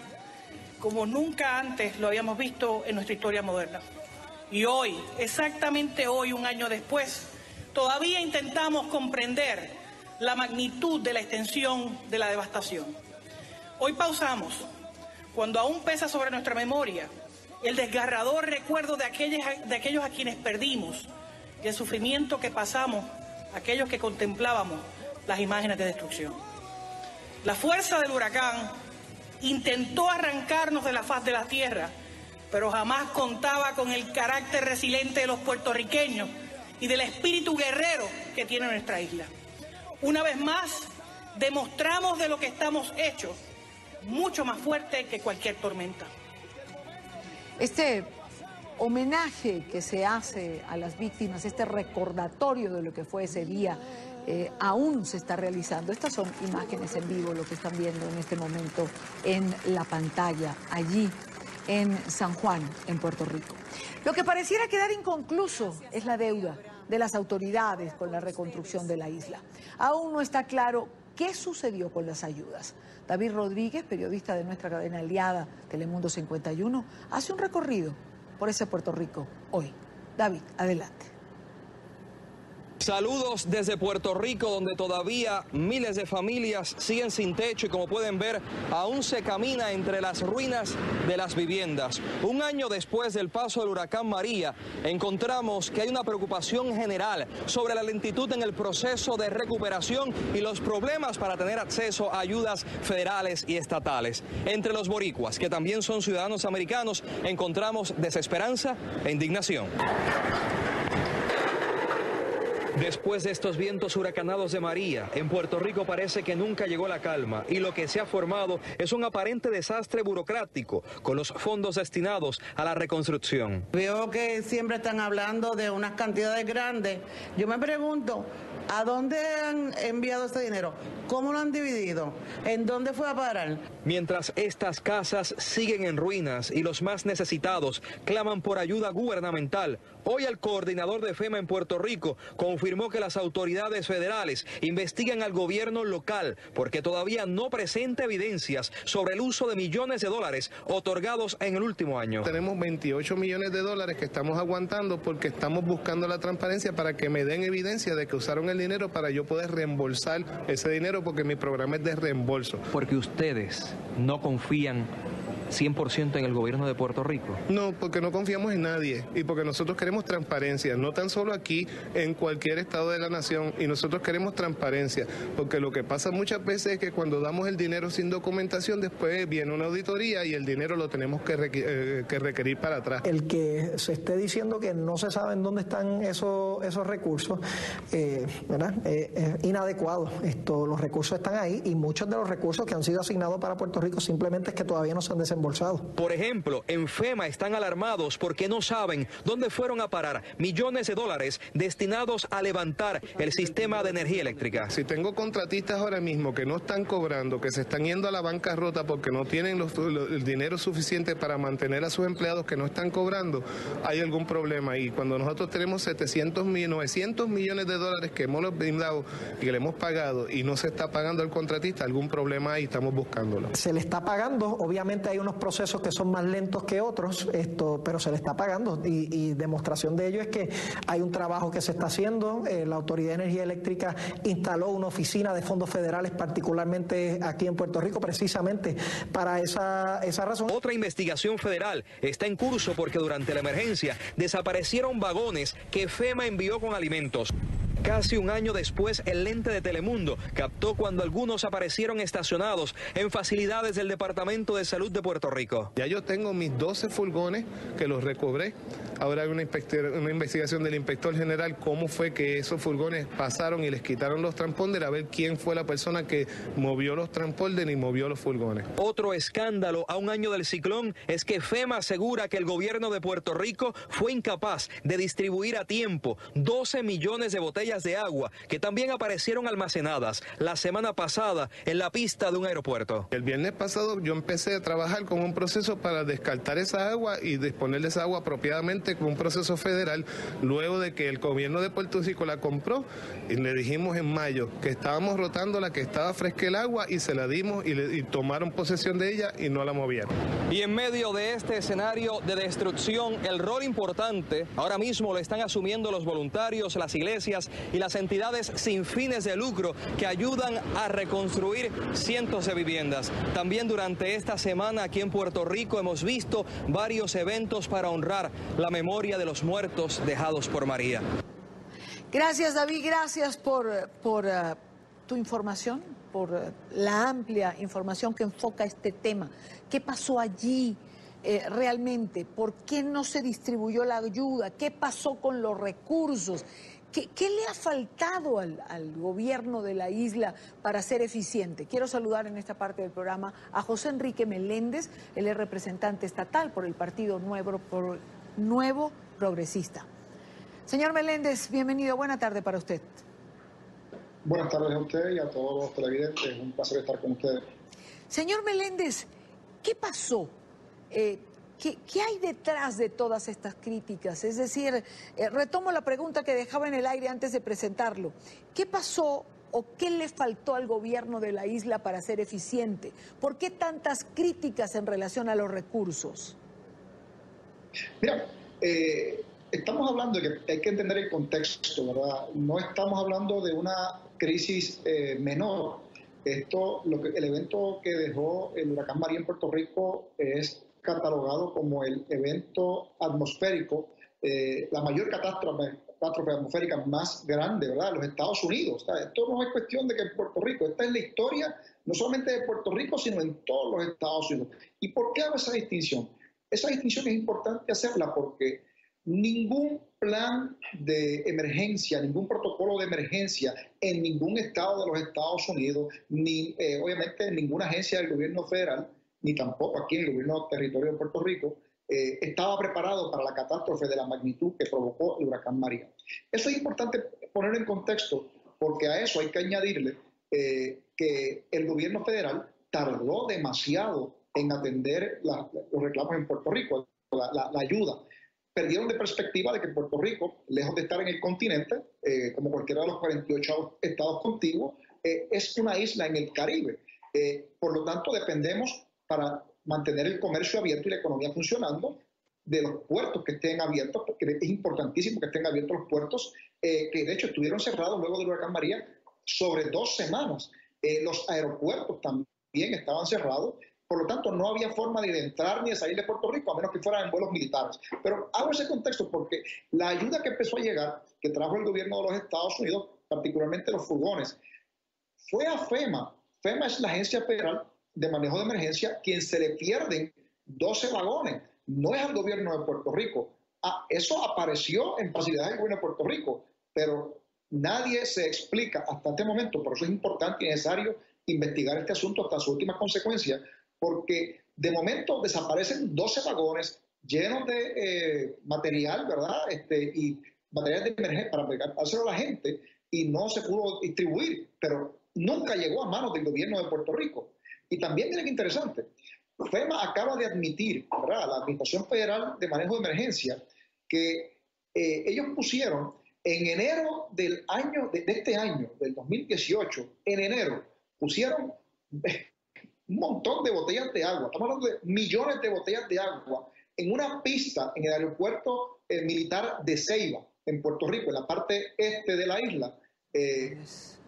como nunca antes lo habíamos visto en nuestra historia moderna. Y hoy, exactamente hoy, un año después, todavía intentamos comprender la magnitud de la extensión de la devastación. Hoy pausamos, cuando aún pesa sobre nuestra memoria el desgarrador recuerdo de aquellos a quienes perdimos y el sufrimiento que pasamos aquellos que contemplábamos las imágenes de destrucción. La fuerza del huracán intentó arrancarnos de la faz de la tierra, pero jamás contaba con el carácter resiliente de los puertorriqueños y del espíritu guerrero que tiene nuestra isla. Una vez más, demostramos de lo que estamos hechos, mucho más fuerte que cualquier tormenta. Este homenaje que se hace a las víctimas, este recordatorio de lo que fue ese día, aún se está realizando. Estas son imágenes en vivo, lo que están viendo en este momento en la pantalla, allí en San Juan, en Puerto Rico. Lo que pareciera quedar inconcluso es la deuda de las autoridades con la reconstrucción de la isla. Aún no está claro qué sucedió con las ayudas. David Rodríguez, periodista de nuestra cadena aliada Telemundo 51, hace un recorrido por ese Puerto Rico hoy. David, adelante. Saludos desde Puerto Rico, donde todavía miles de familias siguen sin techo y, como pueden ver, aún se camina entre las ruinas de las viviendas. Un año después del paso del huracán María, encontramos que hay una preocupación general sobre la lentitud en el proceso de recuperación y los problemas para tener acceso a ayudas federales y estatales. Entre los boricuas, que también son ciudadanos americanos, encontramos desesperanza e indignación. Después de estos vientos huracanados de María, en Puerto Rico parece que nunca llegó la calma y lo que se ha formado es un aparente desastre burocrático con los fondos destinados a la reconstrucción. Veo que siempre están hablando de unas cantidades grandes. Yo me pregunto, ¿a dónde han enviado este dinero? ¿Cómo lo han dividido? ¿En dónde fue a parar? Mientras estas casas siguen en ruinas y los más necesitados claman por ayuda gubernamental, hoy el coordinador de FEMA en Puerto Rico confirmó que las autoridades federales investigan al gobierno local porque todavía no presenta evidencias sobre el uso de millones de dólares otorgados en el último año. Tenemos 28 millones de dólares que estamos aguantando porque estamos buscando la transparencia para que me den evidencia de que usaron el dinero para yo poder reembolsar ese dinero, porque mi programa es de reembolso. Porque ustedes no confían 100% en el gobierno de Puerto Rico. No, porque no confiamos en nadie y porque nosotros queremos transparencia, no tan solo aquí, en cualquier estado de la nación, y nosotros queremos transparencia, porque lo que pasa muchas veces es que cuando damos el dinero sin documentación, después viene una auditoría y el dinero lo tenemos que requerir para atrás. El que se esté diciendo que no se sabe en dónde están esos recursos, ¿verdad? Es inadecuado. Los recursos están ahí y muchos de los recursos que han sido asignados para Puerto Rico simplemente es que todavía no se han desembolsado. Por ejemplo, en FEMA están alarmados porque no saben dónde fueron a parar millones de dólares destinados a levantar el sistema de energía eléctrica. Si tengo contratistas ahora mismo que no están cobrando, que se están yendo a la bancarrota porque no tienen el dinero suficiente para mantener a sus empleados que no están cobrando, hay algún problema. Y cuando nosotros tenemos 900 millones de dólares que hemos brindado y que le hemos pagado y no se está pagando al contratista, algún problema ahí, estamos buscándolo. Se le está pagando, obviamente hay unos unos procesos que son más lentos que otros, pero se le está pagando y demostración de ello es que hay un trabajo que se está haciendo. La Autoridad de Energía Eléctrica instaló una oficina de fondos federales, particularmente aquí en Puerto Rico, precisamente para esa razón. Otra investigación federal está en curso porque durante la emergencia desaparecieron vagones que FEMA envió con alimentos. Casi un año después, el lente de Telemundo captó cuando algunos aparecieron estacionados en facilidades del Departamento de Salud de Puerto Rico. Ya yo tengo mis 12 furgones que los recobré. Ahora hay una investigación del inspector general cómo fue que esos furgones pasaron y les quitaron los transponders, a ver quién fue la persona que movió los transponders y movió los furgones. Otro escándalo a un año del ciclón es que FEMA asegura que el gobierno de Puerto Rico fue incapaz de distribuir a tiempo 12 millones de botellas de agua que también aparecieron almacenadas la semana pasada en la pista de un aeropuerto. El viernes pasado yo empecé a trabajar con un proceso para descartar esa agua y disponer de esa agua apropiadamente con un proceso federal, luego de que el gobierno de Puerto Rico la compró y le dijimos en mayo que estábamos rotándola, que estaba fresca el agua y se la dimos y tomaron posesión de ella y no la movieron. Y en medio de este escenario de destrucción, el rol importante ahora mismo lo están asumiendo los voluntarios, las iglesias y las entidades sin fines de lucro que ayudan a reconstruir cientos de viviendas. También durante esta semana aquí en Puerto Rico hemos visto varios eventos para honrar la memoria de los muertos dejados por María. Gracias, David, gracias por tu información, por la amplia información que enfoca este tema. ¿Qué pasó allí realmente? ¿Por qué no se distribuyó la ayuda? ¿Qué pasó con los recursos? ¿Qué le ha faltado al gobierno de la isla para ser eficiente? Quiero saludar en esta parte del programa a José Enrique Meléndez, él es representante estatal por el Partido Nuevo Progresista. Señor Meléndez, bienvenido, buena tarde para usted. Buenas tardes a usted y a todos los televidentes, es un placer estar con ustedes. Señor Meléndez, ¿qué pasó? ¿Qué hay detrás de todas estas críticas? Es decir, retomo la pregunta que dejaba en el aire antes de presentarlo. ¿Qué pasó o qué le faltó al gobierno de la isla para ser eficiente? ¿Por qué tantas críticas en relación a los recursos? Mira, estamos hablando de que hay que entender el contexto, ¿verdad? No estamos hablando de una crisis menor. El evento que dejó el huracán María en Puerto Rico es catalogado como el evento atmosférico, la mayor catástrofe atmosférica más grande, ¿verdad?, de los Estados Unidos. O sea, esto no es cuestión de que en Puerto Rico, esta es la historia no solamente de Puerto Rico, sino en todos los Estados Unidos. ¿Y por qué hago esa distinción? Esa distinción es importante hacerla porque ningún plan de emergencia, ningún protocolo de emergencia en ningún estado de los Estados Unidos, ni obviamente en ninguna agencia del gobierno federal, ni tampoco aquí en el gobierno territorio de Puerto Rico, estaba preparado para la catástrofe de la magnitud que provocó el huracán María. Eso es importante poner en contexto, porque a eso hay que añadirle que el gobierno federal tardó demasiado en atender los reclamos en Puerto Rico, la ayuda. Perdieron de perspectiva de que Puerto Rico, lejos de estar en el continente, como cualquiera de los 48 estados contiguos, es una isla en el Caribe. Por lo tanto, dependemos para mantener el comercio abierto y la economía funcionando de los puertos que estén abiertos, porque es importantísimo que estén abiertos los puertos, que de hecho estuvieron cerrados luego del huracán María sobre 2 semanas. Los aeropuertos también estaban cerrados, por lo tanto no había forma de entrar ni de salir de Puerto Rico, a menos que fueran en vuelos militares. Pero hago ese contexto porque la ayuda que empezó a llegar, que trajo el gobierno de los Estados Unidos, particularmente los furgones, fue a FEMA. FEMA es la agencia federal de manejo de emergencia, quien se le pierden 12 vagones, no es al gobierno de Puerto Rico. Eso apareció en facilidades del gobierno de Puerto Rico, pero nadie se explica hasta este momento, por eso es importante y necesario investigar este asunto hasta sus últimas consecuencias, porque de momento desaparecen 12 vagones llenos de material, ¿verdad? Y material de emergencia para hacerlo a la gente, y no se pudo distribuir, pero nunca llegó a manos del gobierno de Puerto Rico. Y también, miren qué interesante, FEMA acaba de admitir, ¿verdad?, la Administración Federal de Manejo de Emergencia, que ellos pusieron en enero del año, de este año, del 2018, en enero, pusieron un montón de botellas de agua, estamos hablando de millones de botellas de agua en una pista en el aeropuerto militar de Ceiba, en Puerto Rico, en la parte este de la isla.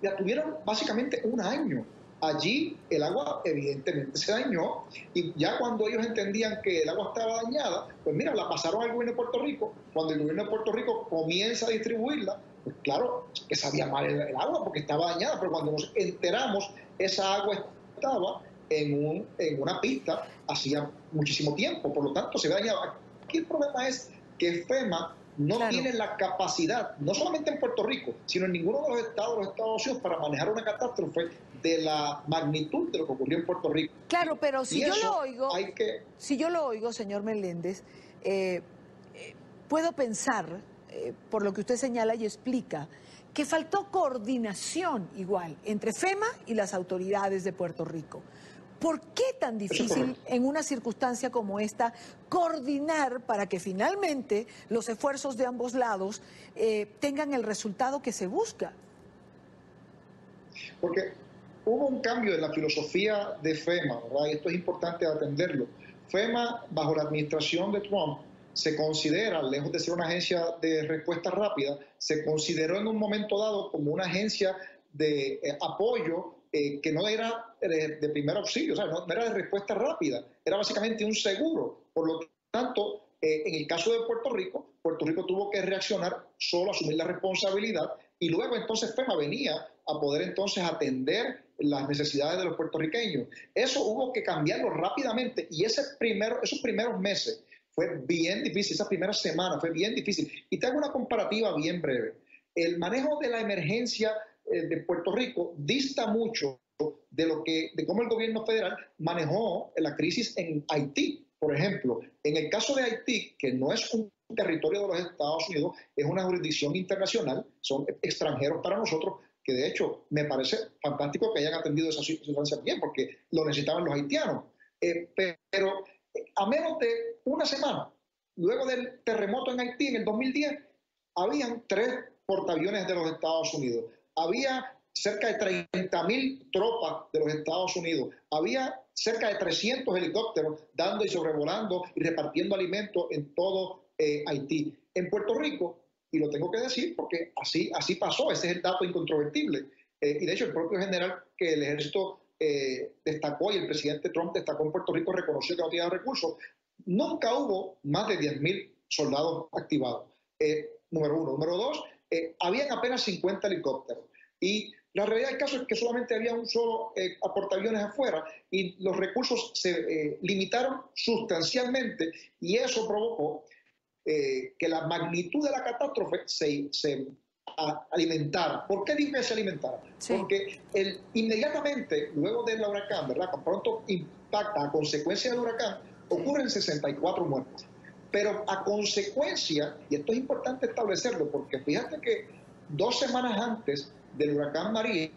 Ya tuvieron básicamente un año. Allí el agua evidentemente se dañó y ya cuando ellos entendían que el agua estaba dañada, pues mira, la pasaron al gobierno de Puerto Rico. Cuando el gobierno de Puerto Rico comienza a distribuirla, pues claro, que sabía mal el agua porque estaba dañada, pero cuando nos enteramos, esa agua estaba en una pista hacía muchísimo tiempo, por lo tanto se ve dañada. Aquí el problema es que FEMA no tiene la capacidad, no solamente en Puerto Rico, sino en ninguno de los Estados Unidos para manejar una catástrofe de la magnitud de lo que ocurrió en Puerto Rico. Claro, pero si yo lo oigo, señor Meléndez, puedo pensar, por lo que usted señala y explica, que faltó coordinación igual entre FEMA y las autoridades de Puerto Rico. ¿Por qué tan difícil en una circunstancia como esta coordinar para que finalmente los esfuerzos de ambos lados tengan el resultado que se busca? Porque hubo un cambio en la filosofía de FEMA, ¿verdad? Y esto es importante atenderlo. FEMA, bajo la administración de Trump, se considera, lejos de ser una agencia de respuesta rápida, se consideró en un momento dado como una agencia de apoyo que no era de primer auxilio, o sea, no era de respuesta rápida, era básicamente un seguro. Por lo tanto, en el caso de Puerto Rico tuvo que reaccionar, solo asumir la responsabilidad, y luego entonces FEMA venía a poder entonces atender las necesidades de los puertorriqueños. Eso hubo que cambiarlo rápidamente, y esos primeros meses fue bien difícil, esa primera semana fue bien difícil. Y te hago una comparativa bien breve. El manejo de la emergencia de Puerto Rico dista mucho de cómo el gobierno federal manejó la crisis en Haití, por ejemplo. En el caso de Haití, que no es un territorio de los Estados Unidos, es una jurisdicción internacional, son extranjeros para nosotros, que de hecho me parece fantástico que hayan atendido esa situación bien, porque lo necesitaban los haitianos. Pero a menos de una semana, luego del terremoto en Haití en el 2010, habían 3 portaaviones de los Estados Unidos. Había cerca de 30.000 tropas de los Estados Unidos. Había cerca de 300 helicópteros dando y sobrevolando y repartiendo alimentos en todo Haití. En Puerto Rico, y lo tengo que decir porque así pasó, ese es el dato incontrovertible. Y de hecho el propio general que el ejército destacó y el presidente Trump destacó en Puerto Rico, reconoció que no tenía recursos. Nunca hubo más de 10.000 soldados activados. Número uno. Número dos, habían apenas 50 helicópteros. Y la realidad del caso es que solamente había un solo portaaviones afuera y los recursos se limitaron sustancialmente, y eso provocó que la magnitud de la catástrofe se alimentara. ¿Por qué digo que se alimentara? Sí. Porque inmediatamente, luego del huracán, ¿verdad? Cuando pronto impacta a consecuencia del huracán, ocurren 64 muertes. Pero a consecuencia, y esto es importante establecerlo, porque fíjate que 2 semanas antes del huracán María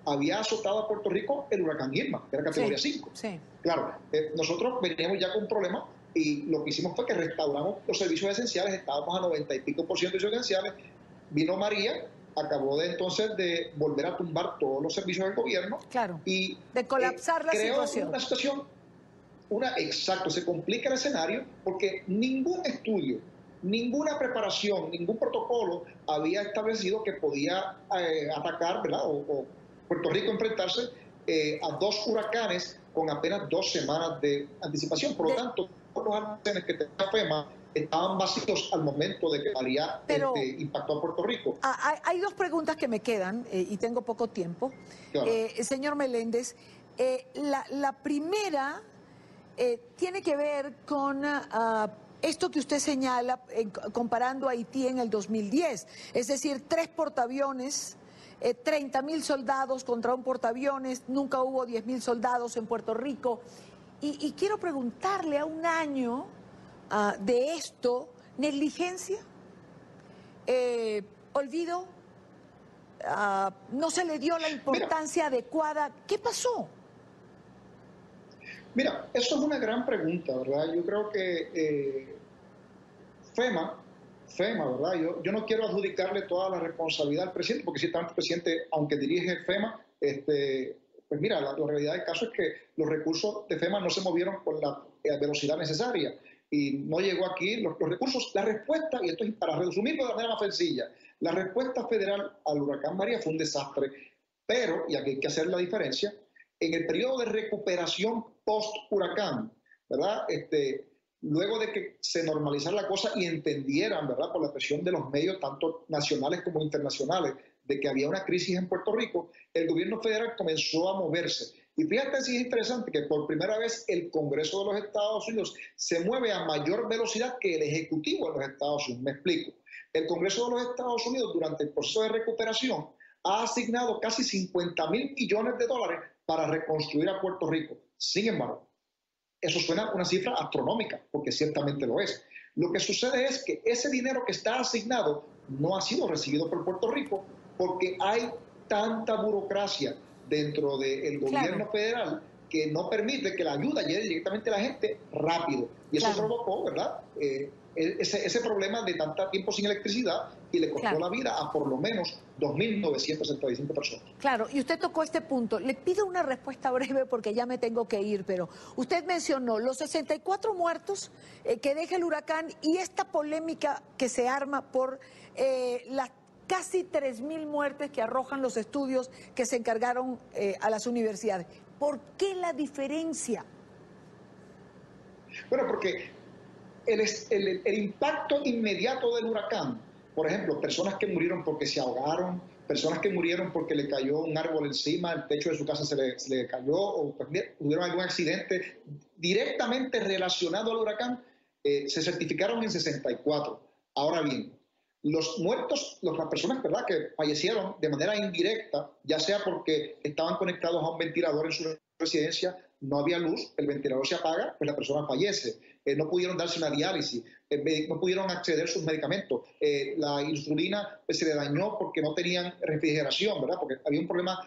había azotado a Puerto Rico el huracán Irma, que era categoría 5. Sí. Claro, nosotros veníamos ya con un problema y lo que hicimos fue que restauramos los servicios esenciales, estábamos a 90 y pico % de servicios esenciales. Vino María, acabó de entonces de volver a tumbar todos los servicios del gobierno. Claro, y de colapsar la situación. Una situación, exacto, se complica el escenario porque ningún estudio, ninguna preparación, ningún protocolo había establecido que podía atacar, ¿verdad? O Puerto Rico enfrentarse a 2 huracanes con apenas 2 semanas de anticipación. Por lo tanto, todos los almacenes que tenía FEMA estaban vacíos al momento de que María impactó a Puerto Rico. Hay 2 preguntas que me quedan y tengo poco tiempo. Claro. Señor Meléndez, la primera tiene que ver con esto que usted señala comparando a Haití en el 2010, es decir, 3 portaaviones, 30.000 soldados contra un portaaviones, nunca hubo 10.000 soldados en Puerto Rico. Y quiero preguntarle, a un año de esto, negligencia, olvido, no se le dio la importancia adecuada. ¿Qué pasó? Mira, eso es una gran pregunta, ¿verdad? Yo creo que FEMA, ¿verdad? Yo no quiero adjudicarle toda la responsabilidad al presidente, porque ciertamente el presidente, aunque dirige FEMA, Pues mira, la realidad del caso es que los recursos de FEMA no se movieron con la velocidad necesaria y no llegó aquí los recursos. La respuesta, y esto es para resumirlo de la manera más sencilla, la respuesta federal al huracán María fue un desastre, pero, y aquí hay que hacer la diferencia, en el periodo de recuperación post-huracán, ¿verdad? Luego de que se normalizara la cosa y entendieran, ¿verdad?, por la presión de los medios, tanto nacionales como internacionales, de que había una crisis en Puerto Rico, el gobierno federal comenzó a moverse. Y fíjate si es interesante que por primera vez el Congreso de los Estados Unidos se mueve a mayor velocidad que el Ejecutivo de los Estados Unidos. Me explico. El Congreso de los Estados Unidos, durante el proceso de recuperación, ha asignado casi $50,000 millones para reconstruir a Puerto Rico. Sin embargo, eso suena una cifra astronómica, porque ciertamente lo es. Lo que sucede es que ese dinero que está asignado no ha sido recibido por Puerto Rico porque hay tanta burocracia dentro del gobierno federal que no permite que la ayuda llegue directamente a la gente rápido. Y eso provocó, ¿verdad?, ese problema de tanto tiempo sin electricidad y le costó la vida a por lo menos 2.975 personas. Claro, y usted tocó este punto. Le pido una respuesta breve porque ya me tengo que ir, pero usted mencionó los 64 muertos que deja el huracán y esta polémica que se arma por las casi 3.000 muertes que arrojan los estudios que se encargaron a las universidades. ¿Por qué la diferencia? Bueno, porque el impacto inmediato del huracán, por ejemplo, personas que murieron porque se ahogaron, personas que murieron porque le cayó un árbol encima, el techo de su casa se le cayó, o tuvieron algún accidente directamente relacionado al huracán, se certificaron en 64. Ahora bien, los muertos, las personas, ¿verdad?, que fallecieron de manera indirecta, ya sea porque estaban conectados a un ventilador en su residencia, no había luz, el ventilador se apaga, pues la persona fallece. No pudieron darse una diálisis, no pudieron acceder a sus medicamentos. La insulina se le dañó porque no tenían refrigeración, ¿verdad?, porque había un problema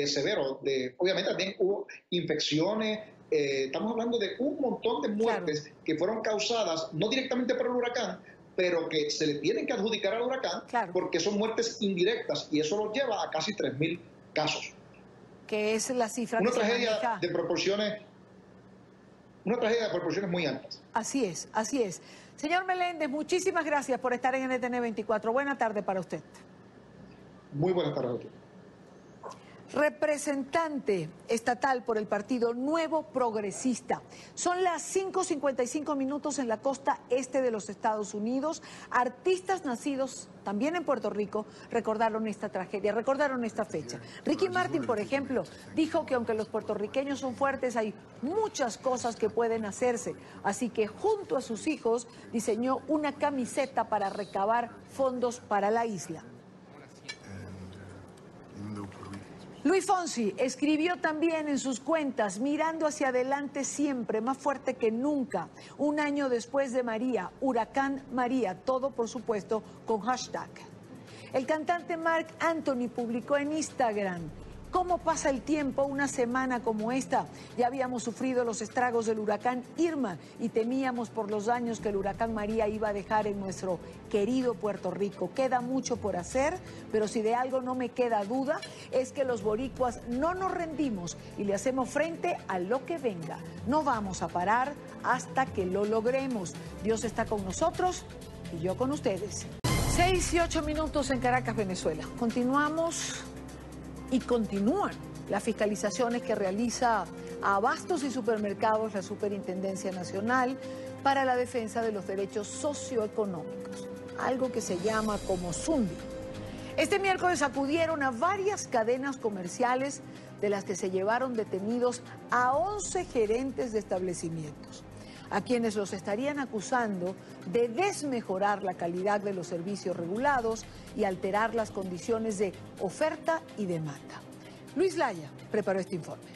severo. Obviamente también hubo infecciones. Estamos hablando de un montón de muertes que fueron causadas no directamente por el huracán, pero que se le tienen que adjudicar al huracán porque son muertes indirectas y eso los lleva a casi 3.000 casos. Que es la cifra una que tragedia se maneja. Una tragedia de proporciones muy altas. Así es, así es. Señor Meléndez, muchísimas gracias por estar en NTN 24. Buena tarde para usted. Muy buenas tardes a usted. Representante estatal por el Partido Nuevo Progresista. Son las 5:55 minutos en la costa este de los Estados Unidos. Artistas nacidos también en Puerto Rico recordaron esta tragedia, recordaron esta fecha. Ricky Martin, por ejemplo, dijo que aunque los puertorriqueños son fuertes, hay muchas cosas que pueden hacerse. Así que junto a sus hijos diseñó una camiseta para recabar fondos para la isla. Luis Fonsi escribió también en sus cuentas, mirando hacia adelante siempre, más fuerte que nunca, un año después de María, Huracán María, todo por supuesto con hashtag. El cantante Marc Anthony publicó en Instagram: ¿cómo pasa el tiempo una semana como esta? Ya habíamos sufrido los estragos del huracán Irma y temíamos por los daños que el huracán María iba a dejar en nuestro querido Puerto Rico. Queda mucho por hacer, pero si de algo no me queda duda, es que los boricuas no nos rendimos y le hacemos frente a lo que venga. No vamos a parar hasta que lo logremos. Dios está con nosotros y yo con ustedes. 6 y 8 minutos en Caracas, Venezuela. Continuamos. Y continúan las fiscalizaciones que realiza a abastos y supermercados la Superintendencia Nacional para la Defensa de los Derechos Socioeconómicos, algo que se llama como SUNDI. Este miércoles acudieron a varias cadenas comerciales de las que se llevaron detenidos a 11 gerentes de establecimientos, a quienes los estarían acusando de desmejorar la calidad de los servicios regulados y alterar las condiciones de oferta y demanda. Luis Laya preparó este informe.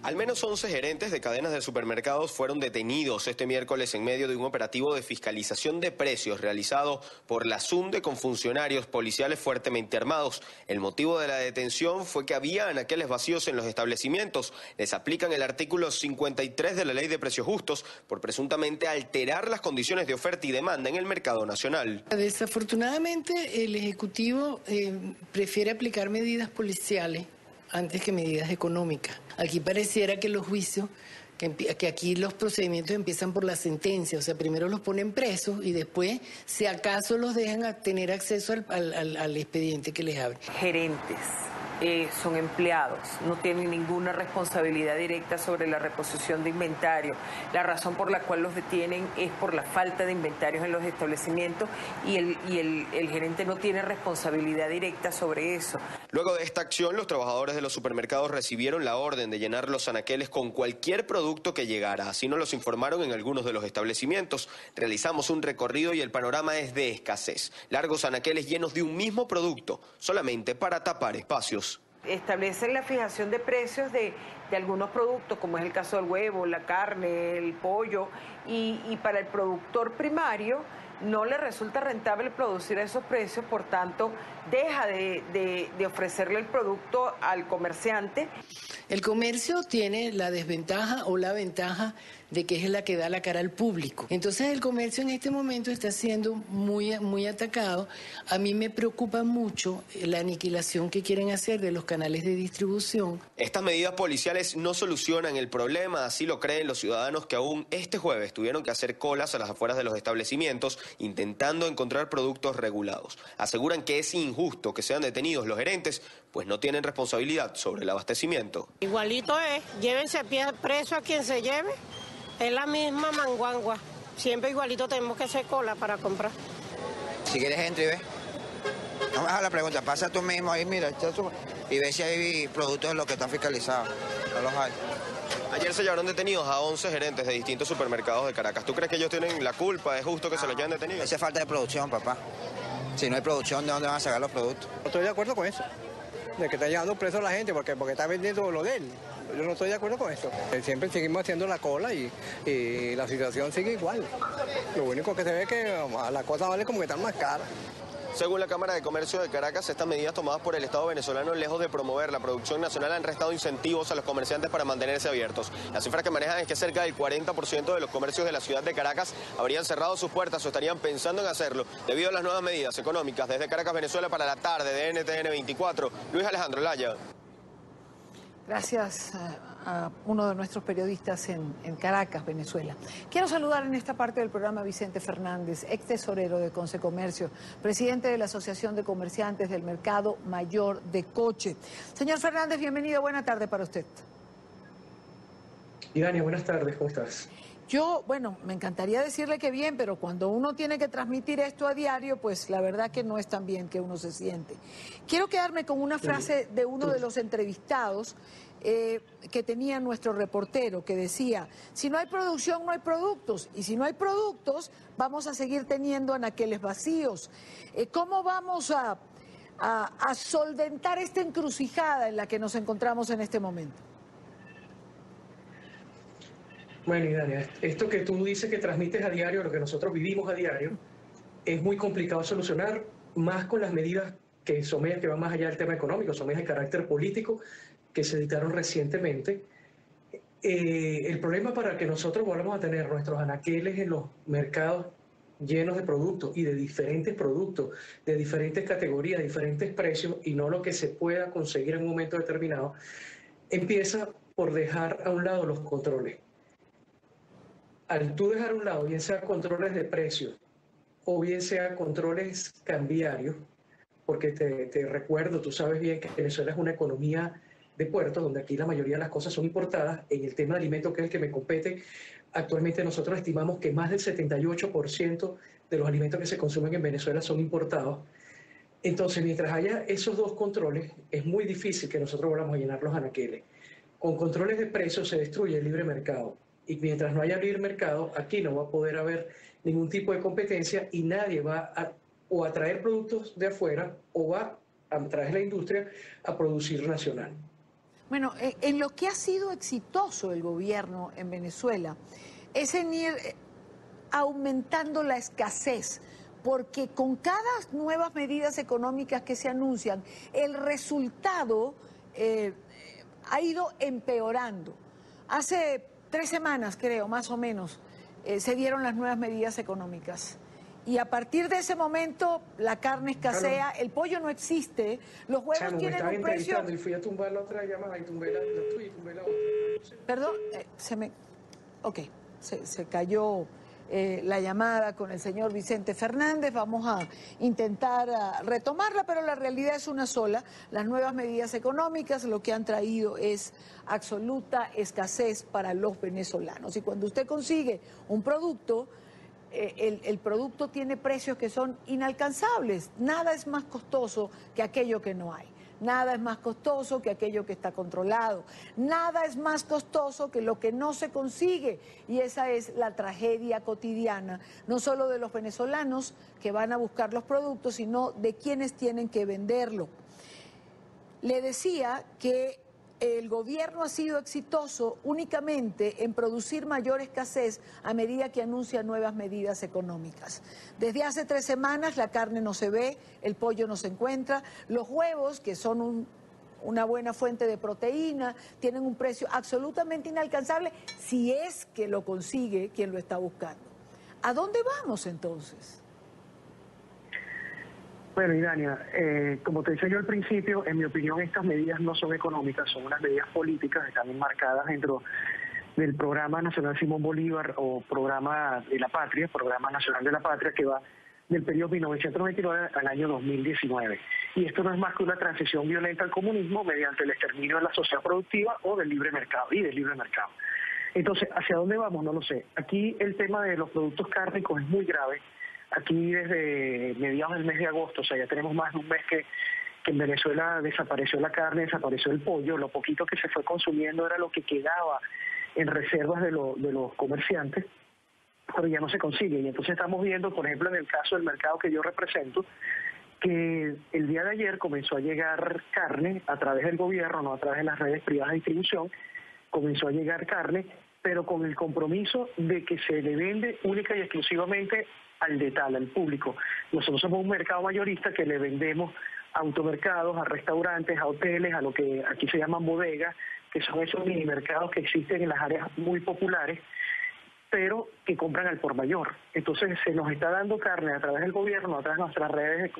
Al menos 11 gerentes de cadenas de supermercados fueron detenidos este miércoles en medio de un operativo de fiscalización de precios realizado por la SUNDE con funcionarios policiales fuertemente armados. El motivo de la detención fue que había anaqueles vacíos en los establecimientos. Les aplican el artículo 53 de la Ley de Precios Justos por presuntamente alterar las condiciones de oferta y demanda en el mercado nacional. Desafortunadamente, el Ejecutivo prefiere aplicar medidas policiales antes que medidas económicas. Aquí pareciera que los juicios, que aquí los procedimientos empiezan por la sentencia, o sea, primero los ponen presos y después, si acaso los dejan tener acceso al expediente que les abre. Gerentes. Son empleados, no tienen ninguna responsabilidad directa sobre la reposición de inventario. La razón por la cual los detienen es por la falta de inventarios en los establecimientos y el gerente no tiene responsabilidad directa sobre eso. Luego de esta acción, los trabajadores de los supermercados recibieron la orden de llenar los anaqueles con cualquier producto que llegara. Así nos los informaron en algunos de los establecimientos. Realizamos un recorrido y el panorama es de escasez. Largos anaqueles llenos de un mismo producto, solamente para tapar espacios. Establecen la fijación de precios de algunos productos, como es el caso del huevo, la carne, el pollo, y para el productor primario no le resulta rentable producir a esos precios, por tanto deja de ofrecerle el producto al comerciante. El comercio tiene la desventaja o la ventaja de que es la que da la cara al público. Entonces el comercio en este momento está siendo muy atacado. A mí me preocupa mucho la aniquilación que quieren hacer de los canales de distribución. Estas medidas policiales no solucionan el problema, así lo creen los ciudadanos que aún este jueves tuvieron que hacer colas a las afueras de los establecimientos intentando encontrar productos regulados. Aseguran que es injusto que sean detenidos los gerentes, pues no tienen responsabilidad sobre el abastecimiento. Igualito es, llévense preso a quien se lleve. Es la misma manguangua. Siempre igualito tenemos que hacer cola para comprar. Si quieres entra y ve. No me hagas la pregunta, pasa tú mismo ahí, mira, y ve si hay productos de los que están fiscalizados. No los hay. Ayer se llevaron detenidos a 11 gerentes de distintos supermercados de Caracas. ¿Tú crees que ellos tienen la culpa? ¿Es justo que se los lleven detenidos? Esa es falta de producción, papá. Si no hay producción, ¿de dónde van a sacar los productos? No estoy de acuerdo con eso, de que está llevando preso a la gente porque está vendiendo lo de él. Yo no estoy de acuerdo con eso. Siempre seguimos haciendo la cola y la situación sigue igual. Lo único que se ve es que la cosa vale como que están más caras. Según la Cámara de Comercio de Caracas, estas medidas tomadas por el Estado venezolano, lejos de promover la producción nacional, han restado incentivos a los comerciantes para mantenerse abiertos. Las cifras que manejan es que cerca del 40% de los comercios de la ciudad de Caracas habrían cerrado sus puertas o estarían pensando en hacerlo debido a las nuevas medidas económicas. Desde Caracas, Venezuela, para la tarde de NTN 24, Luis Alejandro Laya. Gracias a uno de nuestros periodistas en Caracas, Venezuela. Quiero saludar en esta parte del programa a Vicente Fernández, ex tesorero de Consecomercio, presidente de la Asociación de Comerciantes del Mercado Mayor de Coche. Señor Fernández, bienvenido, buena tarde para usted. Idania, buenas tardes, ¿cómo estás? Yo, bueno, me encantaría decirle que bien, pero cuando uno tiene que transmitir esto a diario, pues la verdad que no es tan bien que uno se siente. Quiero quedarme con una frase de uno de los entrevistados que tenía nuestro reportero, que decía, si no hay producción, no hay productos, y si no hay productos, vamos a seguir teniendo anaqueles vacíos. ¿Cómo vamos a solventar esta encrucijada en la que nos encontramos en este momento? Bueno, Idania, esto que tú dices que transmites a diario, lo que nosotros vivimos a diario, es muy complicado solucionar, más con las medidas que van más allá del tema económico, son medidas de carácter político que se dictaron recientemente. El problema para que nosotros volvamos a tener nuestros anaqueles en los mercados llenos de productos y de diferentes productos, de diferentes categorías, diferentes precios, y no lo que se pueda conseguir en un momento determinado, empieza por dejar a un lado los controles. Al tú dejar a un lado, bien sea controles de precios o bien sea controles cambiarios, porque te recuerdo, tú sabes bien que Venezuela es una economía de puertos, donde aquí la mayoría de las cosas son importadas. En el tema de alimentos, que es el que me compete, actualmente nosotros estimamos que más del 78% de los alimentos que se consumen en Venezuela son importados. Entonces, mientras haya esos dos controles, es muy difícil que nosotros volvamos a llenar los anaqueles. Con controles de precios se destruye el libre mercado. Y mientras no haya libre mercado, aquí no va a poder haber ningún tipo de competencia y nadie va a traer productos de afuera o va a traer la industria a producir nacional. Bueno, en lo que ha sido exitoso el gobierno en Venezuela es en ir aumentando la escasez, porque con cada nuevas medidas económicas que se anuncian, el resultado ha ido empeorando. Hace 3 semanas, creo, más o menos, se dieron las nuevas medidas económicas. y a partir de ese momento la carne escasea, el pollo no existe, los huevos tienen un precio... Y fui a tumbar la otra llamada y tumbé la otra. Perdón, se cayó la llamada con el señor Vicente Fernández. Vamos a intentar retomarla, pero la realidad es una sola. Las nuevas medidas económicas lo que han traído es absoluta escasez para los venezolanos. Y cuando usted consigue un producto, el producto tiene precios que son inalcanzables. Nada es más costoso que aquello que no hay. Nada es más costoso que aquello que está controlado. Nada es más costoso que lo que no se consigue. Y esa es la tragedia cotidiana, no solo de los venezolanos que van a buscar los productos, sino de quienes tienen que venderlo. Le decía que el gobierno ha sido exitoso únicamente en producir mayor escasez a medida que anuncia nuevas medidas económicas. Desde hace 3 semanas la carne no se ve, el pollo no se encuentra, los huevos, que son una buena fuente de proteína, tienen un precio absolutamente inalcanzable si es que lo consigue quien lo está buscando. ¿A dónde vamos entonces? Bueno, Idania, como te decía yo al principio, en mi opinión estas medidas no son económicas, son unas medidas políticas, están enmarcadas dentro del Programa Nacional Simón Bolívar o Programa de la Patria, Programa Nacional de la Patria, que va del periodo 1929 al año 2019. Y esto no es más que una transición violenta al comunismo mediante el exterminio de la sociedad productiva o del libre mercado Entonces, ¿hacia dónde vamos? No lo sé. Aquí el tema de los productos cárnicos es muy grave. Aquí desde mediados del mes de agosto, o sea, ya tenemos más de un mes que en Venezuela desapareció la carne, desapareció el pollo, lo poquito que se fue consumiendo era lo que quedaba en reservas de los comerciantes, pero ya no se consigue. Y entonces estamos viendo, por ejemplo, en el caso del mercado que yo represento, que el día de ayer comenzó a llegar carne a través del gobierno, no a través de las redes privadas de distribución, comenzó a llegar carne, pero con el compromiso de que se le vende única y exclusivamente al detalle, al público. Nosotros somos un mercado mayorista que le vendemos a automercados, a restaurantes, a hoteles, a lo que aquí se llaman bodegas, que son esos mini mercados que existen en las áreas muy populares, pero que compran al por mayor. Entonces se nos está dando carne a través del gobierno, a través de nuestras redes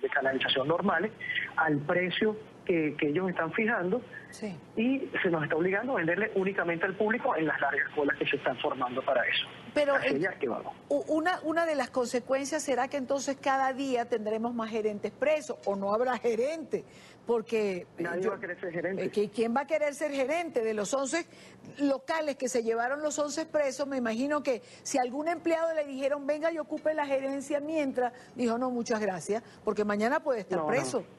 de canalización normales, al precio que ellos están fijando, sí. Y se nos está obligando a venderle únicamente al público en las largas colas que se están formando para eso. Pero que vamos. Una de las consecuencias será que entonces cada día tendremos más gerentes presos o no habrá gerente, porque nadie va a querer ser gerente. ¿Quién va a querer ser gerente? De los 11 locales que se llevaron los 11 presos, me imagino que si algún empleado le dijeron venga y ocupe la gerencia mientras, dijo no, muchas gracias, porque mañana puede estar preso. No.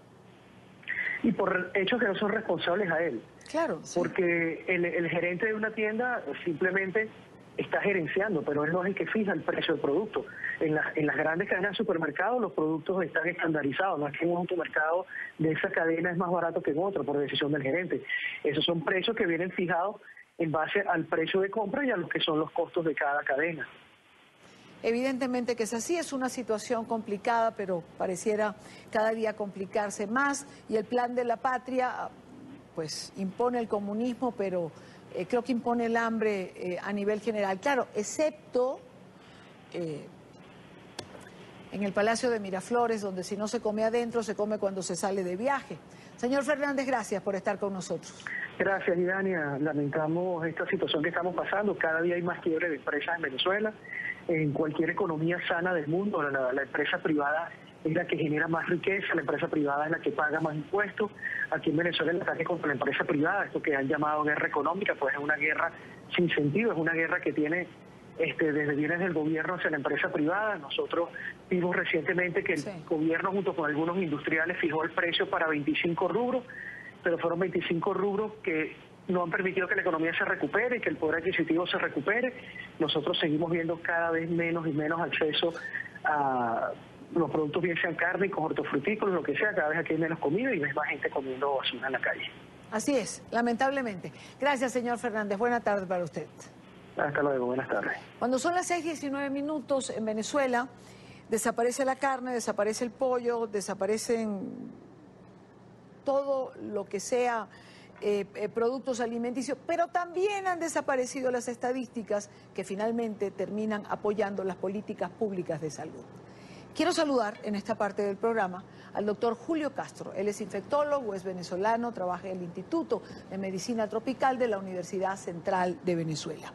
Y por hechos que no son responsables a él. Claro. Sí. Porque el gerente de una tienda simplemente está gerenciando, pero él no es el que fija el precio del producto. En las grandes cadenas de supermercados los productos están estandarizados, no es que en un automercado de esa cadena es más barato que en otro por decisión del gerente. Esos son precios que vienen fijados en base al precio de compra y a lo que son los costos de cada cadena. Evidentemente que es así, es una situación complicada, pero pareciera cada día complicarse más, y el plan de la patria pues impone el comunismo, pero creo que impone el hambre a nivel general, claro, excepto en el Palacio de Miraflores, donde si no se come adentro, se come cuando se sale de viaje. Señor Fernández, gracias por estar con nosotros. Gracias, Idania. Lamentamos esta situación que estamos pasando. Cada día hay más quiebre de empresas en Venezuela. En cualquier economía sana del mundo, la empresa privada es la que genera más riqueza, la empresa privada es la que paga más impuestos. Aquí en Venezuela el ataque contra la empresa privada, esto que han llamado guerra económica, pues es una guerra sin sentido, es una guerra que tiene desde bienes del gobierno hacia la empresa privada. Nosotros vimos recientemente que el gobierno junto con algunos industriales fijó el precio para 25 rubros, pero fueron 25 rubros que no han permitido que la economía se recupere y que el poder adquisitivo se recupere. Nosotros seguimos viendo cada vez menos y menos acceso a los productos, bien sean cárnicos, hortofrutícolas, lo que sea. Cada vez aquí hay menos comida y ves más gente comiendo basura en la calle. Así es, lamentablemente. Gracias, señor Fernández. Buena tarde para usted. Hasta luego, buenas tardes. Cuando son las 6:19 en Venezuela, desaparece la carne, desaparece el pollo, desaparecen todo lo que sea productos alimenticios, pero también han desaparecido las estadísticas que finalmente terminan apoyando las políticas públicas de salud. Quiero saludar en esta parte del programa al doctor Julio Castro. Él es infectólogo, es venezolano, trabaja en el Instituto de Medicina Tropical de la Universidad Central de Venezuela.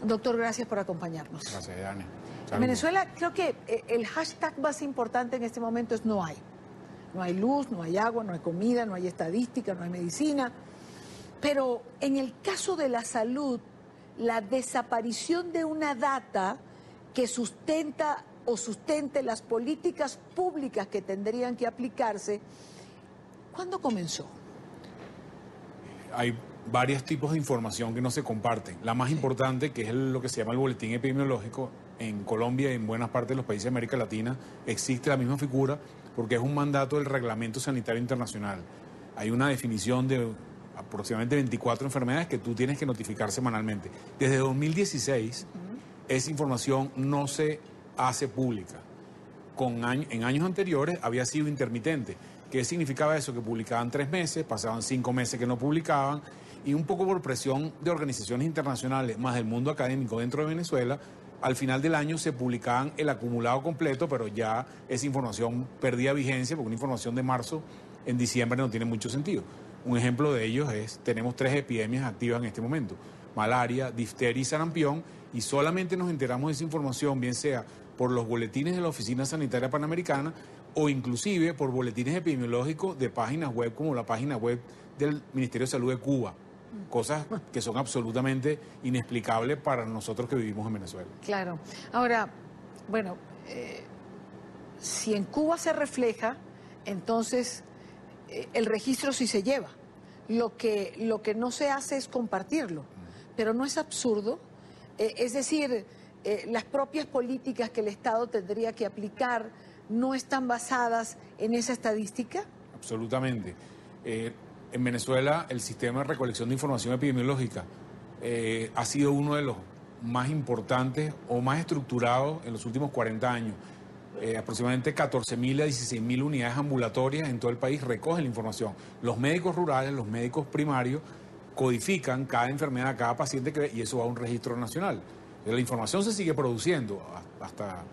Doctor, gracias por acompañarnos. Gracias, Diana. En Venezuela creo que el hashtag más importante en este momento es no hay. No hay luz, no hay agua, no hay comida, no hay estadística, no hay medicina. Pero en el caso de la salud, la desaparición de una data que sustenta o sustente las políticas públicas que tendrían que aplicarse, ¿cuándo comenzó? Hay varios tipos de información que no se comparten. La más importante, que es lo que se llama el boletín epidemiológico, en Colombia y en buenas partes de los países de América Latina existe la misma figura porque es un mandato del Reglamento Sanitario Internacional. Hay una definición de aproximadamente 24 enfermedades que tú tienes que notificar semanalmente. Desde 2016, esa información no se hace pública. En años anteriores había sido intermitente. ¿Qué significaba eso? Que publicaban 3 meses, pasaban 5 meses que no publicaban, y un poco por presión de organizaciones internacionales, más del mundo académico dentro de Venezuela, al final del año se publicaban el acumulado completo, pero ya esa información perdía vigencia, porque una información de marzo en diciembre no tiene mucho sentido. Un ejemplo de ellos es, tenemos 3 epidemias activas en este momento: malaria, difteria y sarampión, y solamente nos enteramos de esa información, bien sea por los boletines de la Oficina Sanitaria Panamericana o inclusive por boletines epidemiológicos de páginas web como la página web del Ministerio de Salud de Cuba. Cosas que son absolutamente inexplicables para nosotros que vivimos en Venezuela. Claro. Ahora, bueno, si en Cuba se refleja, entonces el registro sí se lleva. Lo que no se hace es compartirlo. Pero no es absurdo. Es decir, las propias políticas que el Estado tendría que aplicar no están basadas en esa estadística. Absolutamente. En Venezuela el sistema de recolección de información epidemiológica ha sido uno de los más importantes o más estructurados en los últimos 40 años. Aproximadamente 14.000 a 16.000 unidades ambulatorias en todo el país recogen la información. Los médicos rurales, los médicos primarios, codifican cada enfermedad, cada paciente que ve, y eso va a un registro nacional. La información se sigue produciendo. Hasta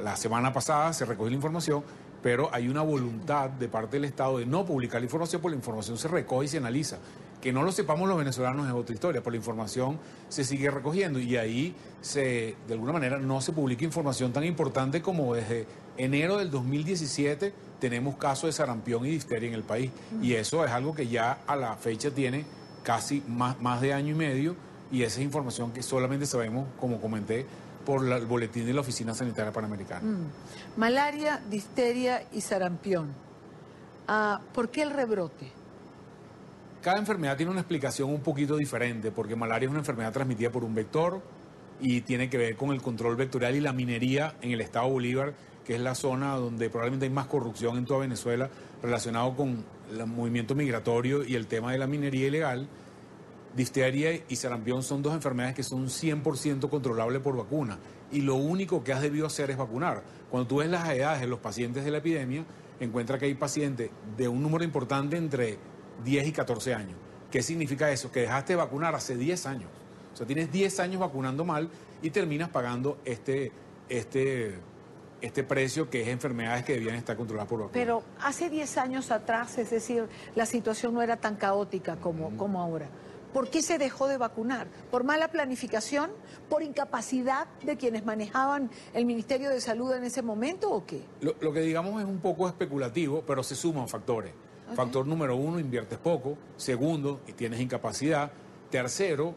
la semana pasada se recogió la información, pero hay una voluntad de parte del Estado de no publicar la información, porque la información se recoge y se analiza. Que no lo sepamos los venezolanos es otra historia, pero la información se sigue recogiendo y ahí de alguna manera no se publica información tan importante como desde enero del 2017 tenemos casos de sarampión y difteria en el país. Y eso es algo que ya a la fecha tiene casi más de año y medio, y esa es información que solamente sabemos, como comenté, por el boletín de la Oficina Sanitaria Panamericana. Malaria, difteria y sarampión. ¿Por qué el rebrote? Cada enfermedad tiene una explicación un poquito diferente, porque malaria es una enfermedad transmitida por un vector y tiene que ver con el control vectorial y la minería en el estado Bolívar, que es la zona donde probablemente hay más corrupción en toda Venezuela relacionado con el movimiento migratorio y el tema de la minería ilegal. Difteria y sarampión son 2 enfermedades que son 100% controlables por vacuna, y lo único que has debido hacer es vacunar. Cuando tú ves las edades de los pacientes de la epidemia, encuentras que hay pacientes de un número importante entre 10 y 14 años. ¿Qué significa eso? Que dejaste de vacunar hace 10 años. O sea, tienes 10 años vacunando mal y terminas pagando este precio, que es enfermedades que debían estar controladas por vacuna. Pero hace 10 años atrás, es decir, la situación no era tan caótica como ahora. ¿Por qué se dejó de vacunar? ¿Por mala planificación? ¿Por incapacidad de quienes manejaban el Ministerio de Salud en ese momento o qué? Lo que digamos es un poco especulativo, pero se suman factores. Okay. Factor número 1, inviertes poco. Segundo, tienes incapacidad. Tercero,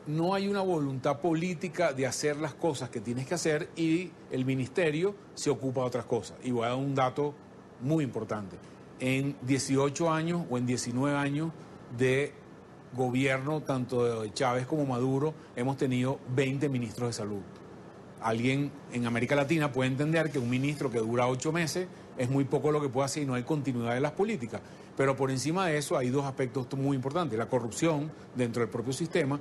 no hay una voluntad política de hacer las cosas que tienes que hacer y el ministerio se ocupa de otras cosas. Y voy a dar un dato muy importante. En 18 años o en 19 años de gobierno, tanto de Chávez como Maduro, hemos tenido 20 ministros de salud. Alguien en América Latina puede entender que un ministro que dura 8 meses es muy poco lo que puede hacer y no hay continuidad de las políticas. Pero por encima de eso hay 2 aspectos muy importantes: la corrupción dentro del propio sistema,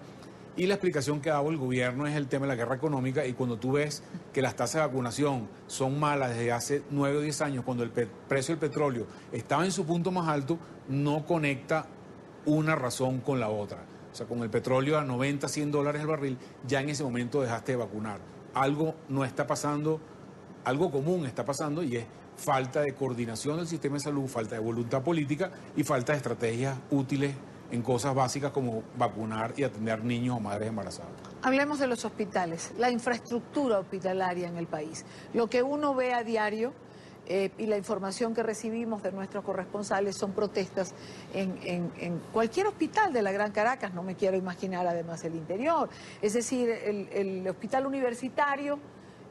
y la explicación que ha dado el gobierno es el tema de la guerra económica. Y cuando tú ves que las tasas de vacunación son malas desde hace 9 o 10 años, cuando el precio del petróleo estaba en su punto más alto, no conecta una razón con la otra. O sea, con el petróleo a 90, $100 el barril, ya en ese momento dejaste de vacunar. Algo no está pasando algo común está pasando y es falta de coordinación del sistema de salud, falta de voluntad política y falta de estrategias útiles en cosas básicas como vacunar y atender niños o madres embarazadas. Hablemos de los hospitales, la infraestructura hospitalaria en el país. Lo que uno ve a diario y la información que recibimos de nuestros corresponsales son protestas en cualquier hospital de la Gran Caracas, no me quiero imaginar además el interior. Es decir, el hospital universitario,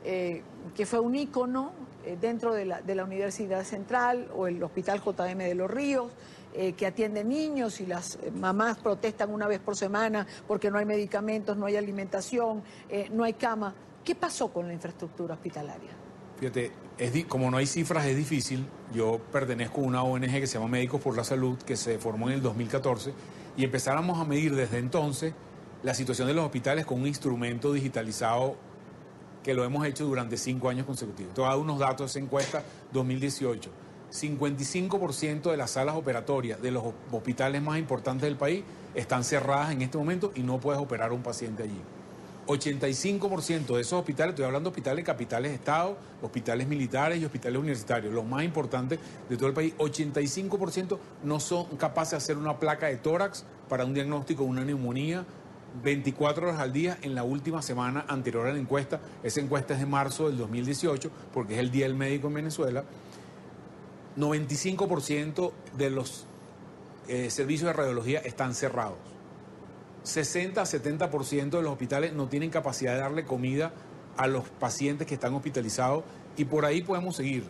que fue un ícono dentro de la Universidad Central, o el Hospital JM de Los Ríos, que atiende niños y las mamás protestan una vez por semana porque no hay medicamentos, no hay alimentación, no hay cama. ¿Qué pasó con la infraestructura hospitalaria? Fíjate, como no hay cifras es difícil. Yo pertenezco a una ONG que se llama Médicos por la Salud, que se formó en el 2014, y empezáramos a medir desde entonces la situación de los hospitales con un instrumento digitalizado que lo hemos hecho durante 5 años consecutivos. Te voy a dar unos datos de esa encuesta 2018. 55% de las salas operatorias de los hospitales más importantes del país están cerradas en este momento y no puedes operar a un paciente allí. 85% de esos hospitales, estoy hablando de hospitales capitales de Estado, hospitales militares y hospitales universitarios, los más importantes de todo el país, 85% no son capaces de hacer una placa de tórax para un diagnóstico de una neumonía 24 horas al día en la última semana anterior a la encuesta. Esa encuesta es de marzo del 2018, porque es el Día del Médico en Venezuela. 95% de los servicios de radiología están cerrados. 60 a 70% de los hospitales no tienen capacidad de darle comida a los pacientes que están hospitalizados, y por ahí podemos seguir.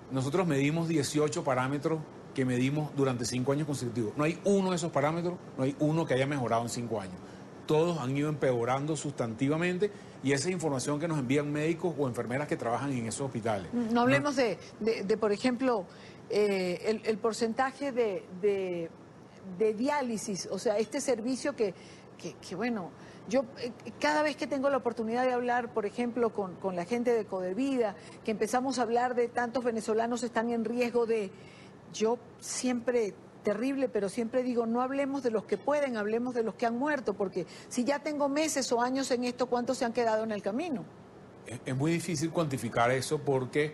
Nosotros medimos 18 parámetros que medimos durante 5 años consecutivos. No hay uno de esos parámetros, no hay uno que haya mejorado en 5 años. Todos han ido empeorando sustantivamente, y esa es información que nos envían médicos o enfermeras que trabajan en esos hospitales. No hablemos de por ejemplo, el porcentaje de diálisis, o sea, este servicio que bueno, yo cada vez que tengo la oportunidad de hablar, por ejemplo, con la gente de Codevida, que empezamos a hablar de tantos venezolanos están en riesgo de... Yo siempre... terrible, pero siempre digo, no hablemos de los que pueden, hablemos de los que han muerto, porque si ya tengo meses o años en esto, ¿cuántos se han quedado en el camino? Es muy difícil cuantificar eso porque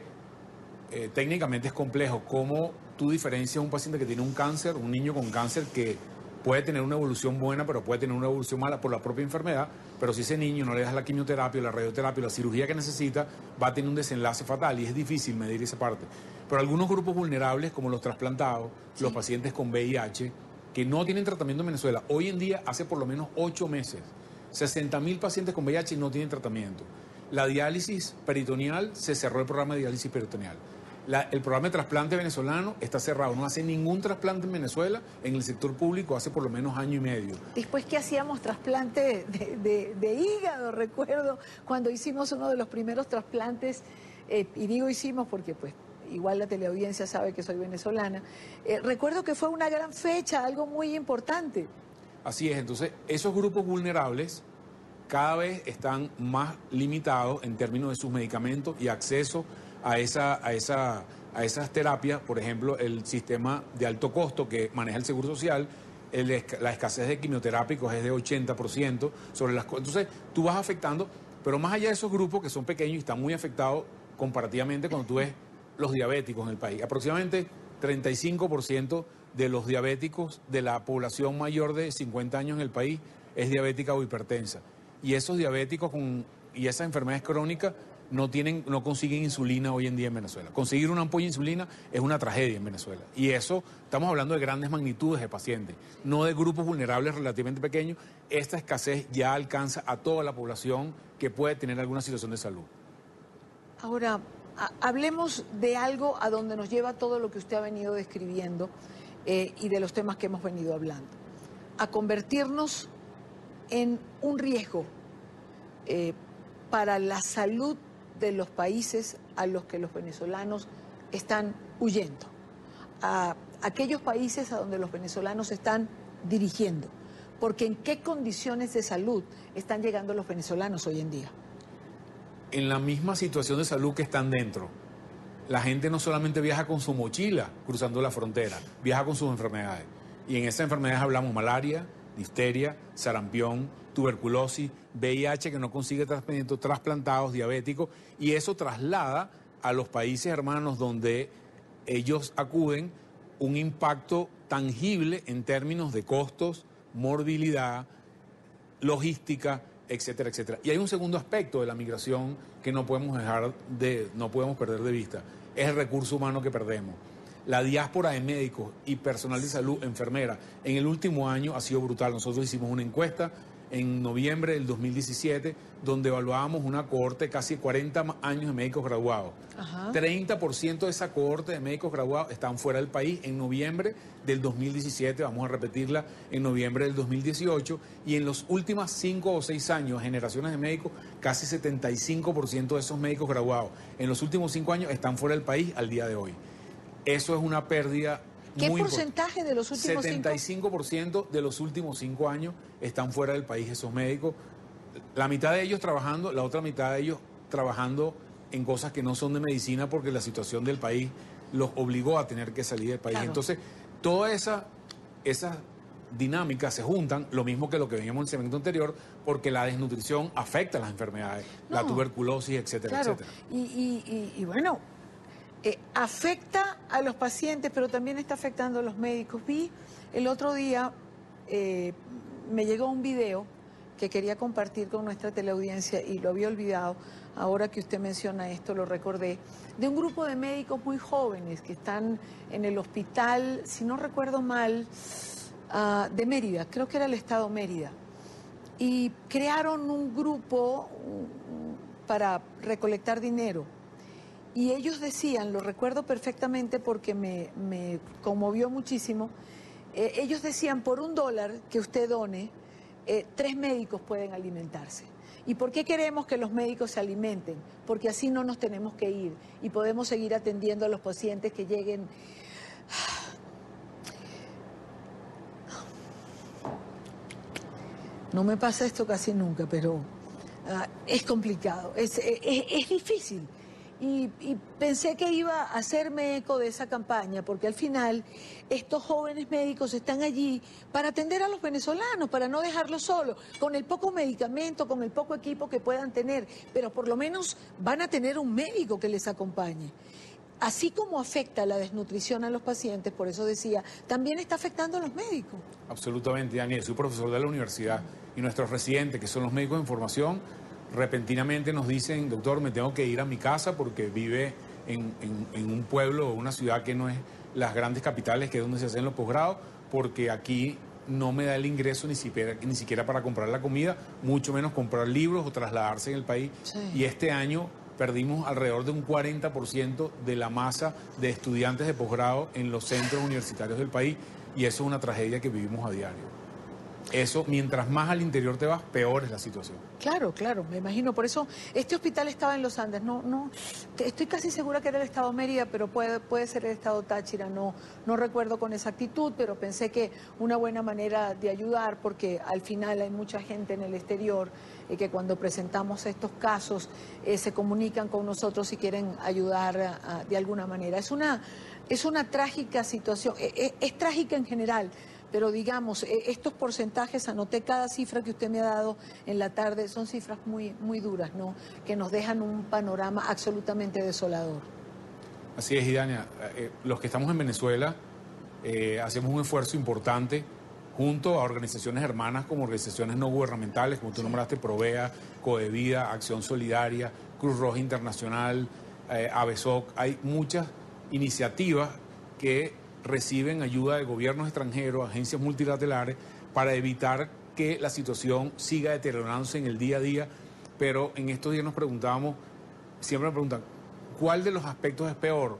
técnicamente es complejo. ¿Cómo tú diferencias un paciente que tiene un cáncer, un niño con cáncer que puede tener una evolución buena, pero puede tener una evolución mala por la propia enfermedad? Pero si ese niño no le das la quimioterapia, la radioterapia, la cirugía que necesita, va a tener un desenlace fatal, y es difícil medir esa parte. Pero algunos grupos vulnerables, como los trasplantados, los pacientes con VIH, que no tienen tratamiento en Venezuela, hoy en día, hace por lo menos 8 meses, 60.000 pacientes con VIH no tienen tratamiento. La diálisis peritoneal, se cerró el programa de diálisis peritoneal. El programa de trasplante venezolano está cerrado. No hace ningún trasplante en Venezuela en el sector público hace por lo menos 1 año y medio. Después que hacíamos trasplante de hígado, recuerdo cuando hicimos uno de los primeros trasplantes, y digo hicimos porque pues igual la teleaudiencia sabe que soy venezolana, recuerdo que fue una gran fecha, algo muy importante. Así es, entonces esos grupos vulnerables cada vez están más limitados en términos de sus medicamentos y acceso a esas terapias. Por ejemplo, el sistema de alto costo que maneja el Seguro Social, la escasez de quimioterápicos es de 80% sobre las cosas. Entonces, tú vas afectando, pero más allá de esos grupos que son pequeños y están muy afectados comparativamente cuando tú ves los diabéticos en el país. Aproximadamente 35% de los diabéticos de la población mayor de 50 años en el país es diabética o hipertensa. Y esos diabéticos y esas enfermedades crónicas no consiguen insulina hoy en día en Venezuela. Conseguir una ampolla de insulina es una tragedia en Venezuela. Y eso, estamos hablando de grandes magnitudes de pacientes, no de grupos vulnerables relativamente pequeños. Esta escasez ya alcanza a toda la población que puede tener alguna situación de salud. Ahora, hablemos de algo a donde nos lleva todo lo que usted ha venido describiendo y de los temas que hemos venido hablando. A convertirnos en un riesgo para la salud de los países a los que los venezolanos están huyendo, a aquellos países a donde los venezolanos están dirigiendo, porque ¿en qué condiciones de salud están llegando los venezolanos hoy en día? En la misma situación de salud que están dentro. La gente no solamente viaja con su mochila cruzando la frontera, viaja con sus enfermedades. Y en esas enfermedades hablamos malaria, difteria, sarampión, tuberculosis, VIH que no consigue tratamiento, trasplantados, diabéticos, y eso traslada a los países hermanos donde ellos acuden un impacto tangible en términos de costos, morbilidad, logística, etcétera, etcétera. Y hay un segundo aspecto de la migración que no podemos perder de vista, es el recurso humano que perdemos. La diáspora de médicos y personal de salud, enfermeras, en el último año ha sido brutal. Nosotros hicimos una encuesta en noviembre del 2017, donde evaluábamos una cohorte de casi 40 años de médicos graduados. Ajá. 30% de esa cohorte de médicos graduados están fuera del país en noviembre del 2017, vamos a repetirla en noviembre del 2018, y en los últimos 5 o 6 años, generaciones de médicos, casi 75% de esos médicos graduados en los últimos 5 años están fuera del país al día de hoy. Eso es una pérdida. ¿Qué porcentaje de los últimos 75% de los últimos 5 años están fuera del país esos médicos. La mitad de ellos trabajando, la otra mitad de ellos trabajando en cosas que no son de medicina porque la situación del país los obligó a tener que salir del país. Claro. Entonces, todas esas dinámicas se juntan, lo mismo que lo que veíamos en el segmento anterior, porque la desnutrición afecta a las enfermedades, la tuberculosis, etcétera, claro. etcétera. Y bueno, afecta a los pacientes, pero también está afectando a los médicos. Vi el otro día, me llegó un video que quería compartir con nuestra teleaudiencia y lo había olvidado. Ahora que usted menciona esto, lo recordé, de un grupo de médicos muy jóvenes que están en el hospital, si no recuerdo mal, de Mérida, creo que era el estado Mérida, y crearon un grupo para recolectar dinero. Y ellos decían, lo recuerdo perfectamente porque me conmovió muchísimo, ellos decían, por $1 que usted done, 3 médicos pueden alimentarse. ¿Y por qué queremos que los médicos se alimenten? Porque así no nos tenemos que ir y podemos seguir atendiendo a los pacientes que lleguen. No me pasa esto casi nunca, pero es complicado, es difícil. Y pensé que iba a hacerme eco de esa campaña, porque al final estos jóvenes médicos están allí para atender a los venezolanos, para no dejarlos solos, con el poco medicamento, con el poco equipo que puedan tener, pero por lo menos van a tener un médico que les acompañe. Así como afecta la desnutrición a los pacientes, por eso decía, también está afectando a los médicos. Absolutamente, Daniel. Soy profesor de la universidad y nuestros residentes, que son los médicos en formación, repentinamente nos dicen, doctor, me tengo que ir a mi casa porque vive en un pueblo o una ciudad que no es las grandes capitales, que es donde se hacen los posgrados, porque aquí no me da el ingreso ni siquiera para comprar la comida, mucho menos comprar libros o trasladarse en el país. Sí. Y este año perdimos alrededor de un 40% de la masa de estudiantes de posgrado en los centros universitarios del país, y eso es una tragedia que vivimos a diario. Eso, mientras más al interior te vas, peor es la situación. Claro, claro, me imagino. Por eso, este hospital estaba en los Andes. No, estoy casi segura que era el estado Mérida, pero puede ser el estado Táchira. No recuerdo con exactitud, pero pensé que una buena manera de ayudar, porque al final hay mucha gente en el exterior que cuando presentamos estos casos se comunican con nosotros y quieren ayudar de alguna manera. Es una trágica situación, es trágica en general. Pero digamos, estos porcentajes, anoté cada cifra que usted me ha dado en la tarde, son cifras muy, muy duras, ¿no? Que nos dejan un panorama absolutamente desolador. Así es, Idania. Los que estamos en Venezuela hacemos un esfuerzo importante junto a organizaciones hermanas como organizaciones no gubernamentales, como tú nombraste, Provea, Codevida, Acción Solidaria, Cruz Roja Internacional, ABESOC. Hay muchas iniciativas que reciben ayuda de gobiernos extranjeros, agencias multilaterales, para evitar que la situación siga deteriorándose en el día a día. Pero en estos días nos preguntábamos, siempre me preguntan, ¿cuál de los aspectos es peor?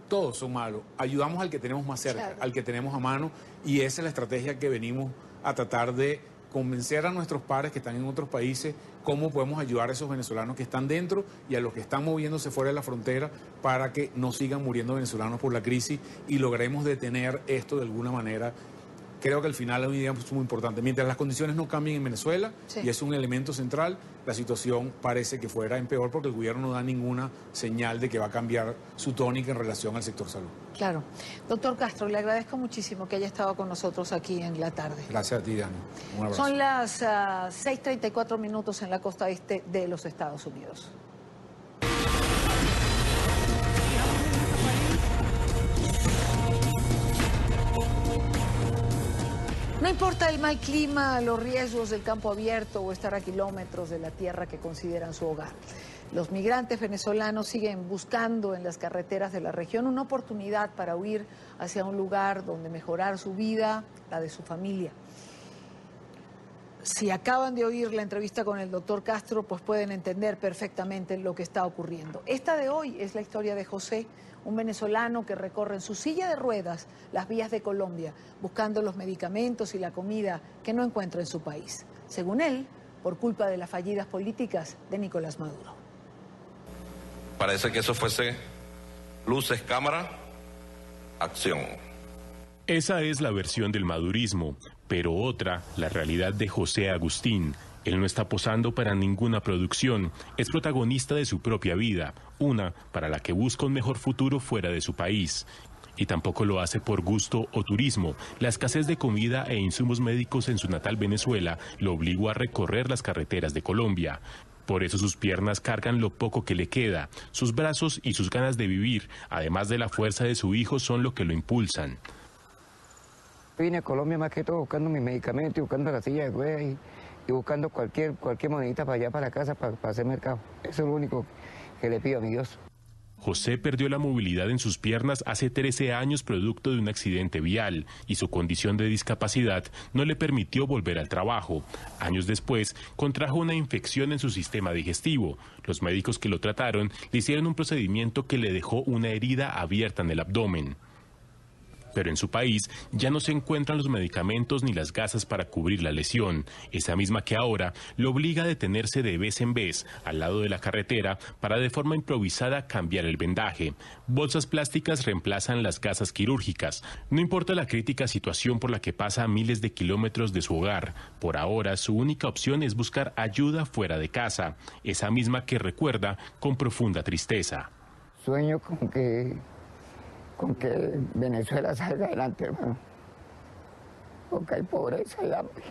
Todos son malos. Ayudamos al que tenemos más cerca, claro, al que tenemos a mano, y esa es la estrategia que venimos a tratar de convencer a nuestros pares que están en otros países cómo podemos ayudar a esos venezolanos que están dentro y a los que están moviéndose fuera de la frontera para que no sigan muriendo venezolanos por la crisis y logremos detener esto de alguna manera. Creo que al final es una idea muy importante. Mientras las condiciones no cambien en Venezuela, sí, y es un elemento central, la situación parece que fuera en peor porque el gobierno no da ninguna señal de que va a cambiar su tónica en relación al sector salud. Claro. Doctor Castro, le agradezco muchísimo que haya estado con nosotros aquí en la tarde. Gracias a ti, Dani. Un abrazo. Son las 6:34 en la costa este de los Estados Unidos. No importa el mal clima, los riesgos del campo abierto o estar a kilómetros de la tierra que consideran su hogar. Los migrantes venezolanos siguen buscando en las carreteras de la región una oportunidad para huir hacia un lugar donde mejorar su vida, la de su familia. Si acaban de oír la entrevista con el doctor Castro, pues pueden entender perfectamente lo que está ocurriendo. Esta de hoy es la historia de José, un venezolano que recorre en su silla de ruedas las vías de Colombia, buscando los medicamentos y la comida que no encuentra en su país. Según él, por culpa de las fallidas políticas de Nicolás Maduro. Parece que eso fuese luces, cámara, acción. Esa es la versión del madurismo, pero otra, la realidad de José Agustín. Él no está posando para ninguna producción, es protagonista de su propia vida, una para la que busca un mejor futuro fuera de su país. Y tampoco lo hace por gusto o turismo. La escasez de comida e insumos médicos en su natal Venezuela lo obligó a recorrer las carreteras de Colombia. Por eso sus piernas cargan lo poco que le queda. Sus brazos y sus ganas de vivir, además de la fuerza de su hijo, son lo que lo impulsan. Vine a Colombia más que todo buscando mis medicamentos y buscando la silla de ruedas y buscando cualquier monedita para allá, para la casa, para hacer mercado. Eso es lo único que le pido a mi Dios. José perdió la movilidad en sus piernas hace 13 años producto de un accidente vial y su condición de discapacidad no le permitió volver al trabajo. Años después, contrajo una infección en su sistema digestivo. Los médicos que lo trataron le hicieron un procedimiento que le dejó una herida abierta en el abdomen. Pero en su país ya no se encuentran los medicamentos ni las gasas para cubrir la lesión, esa misma que ahora lo obliga a detenerse de vez en vez al lado de la carretera para de forma improvisada cambiar el vendaje. Bolsas plásticas reemplazan las gasas quirúrgicas. No importa la crítica situación por la que pasa a miles de kilómetros de su hogar, por ahora su única opción es buscar ayuda fuera de casa, esa misma que recuerda con profunda tristeza. Sueño con que Venezuela salga adelante, hermano, porque hay pobreza y hambre.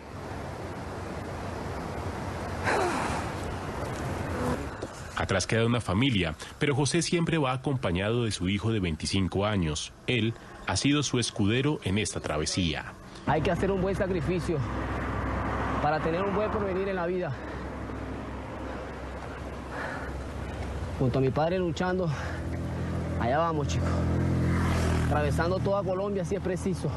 Atrás queda una familia, pero José siempre va acompañado de su hijo de 25 años. Él ha sido su escudero en esta travesía. Hay que hacer un buen sacrificio para tener un buen porvenir en la vida. Junto a mi padre luchando, allá vamos, chicos. Atravesando toda Colombia si es preciso.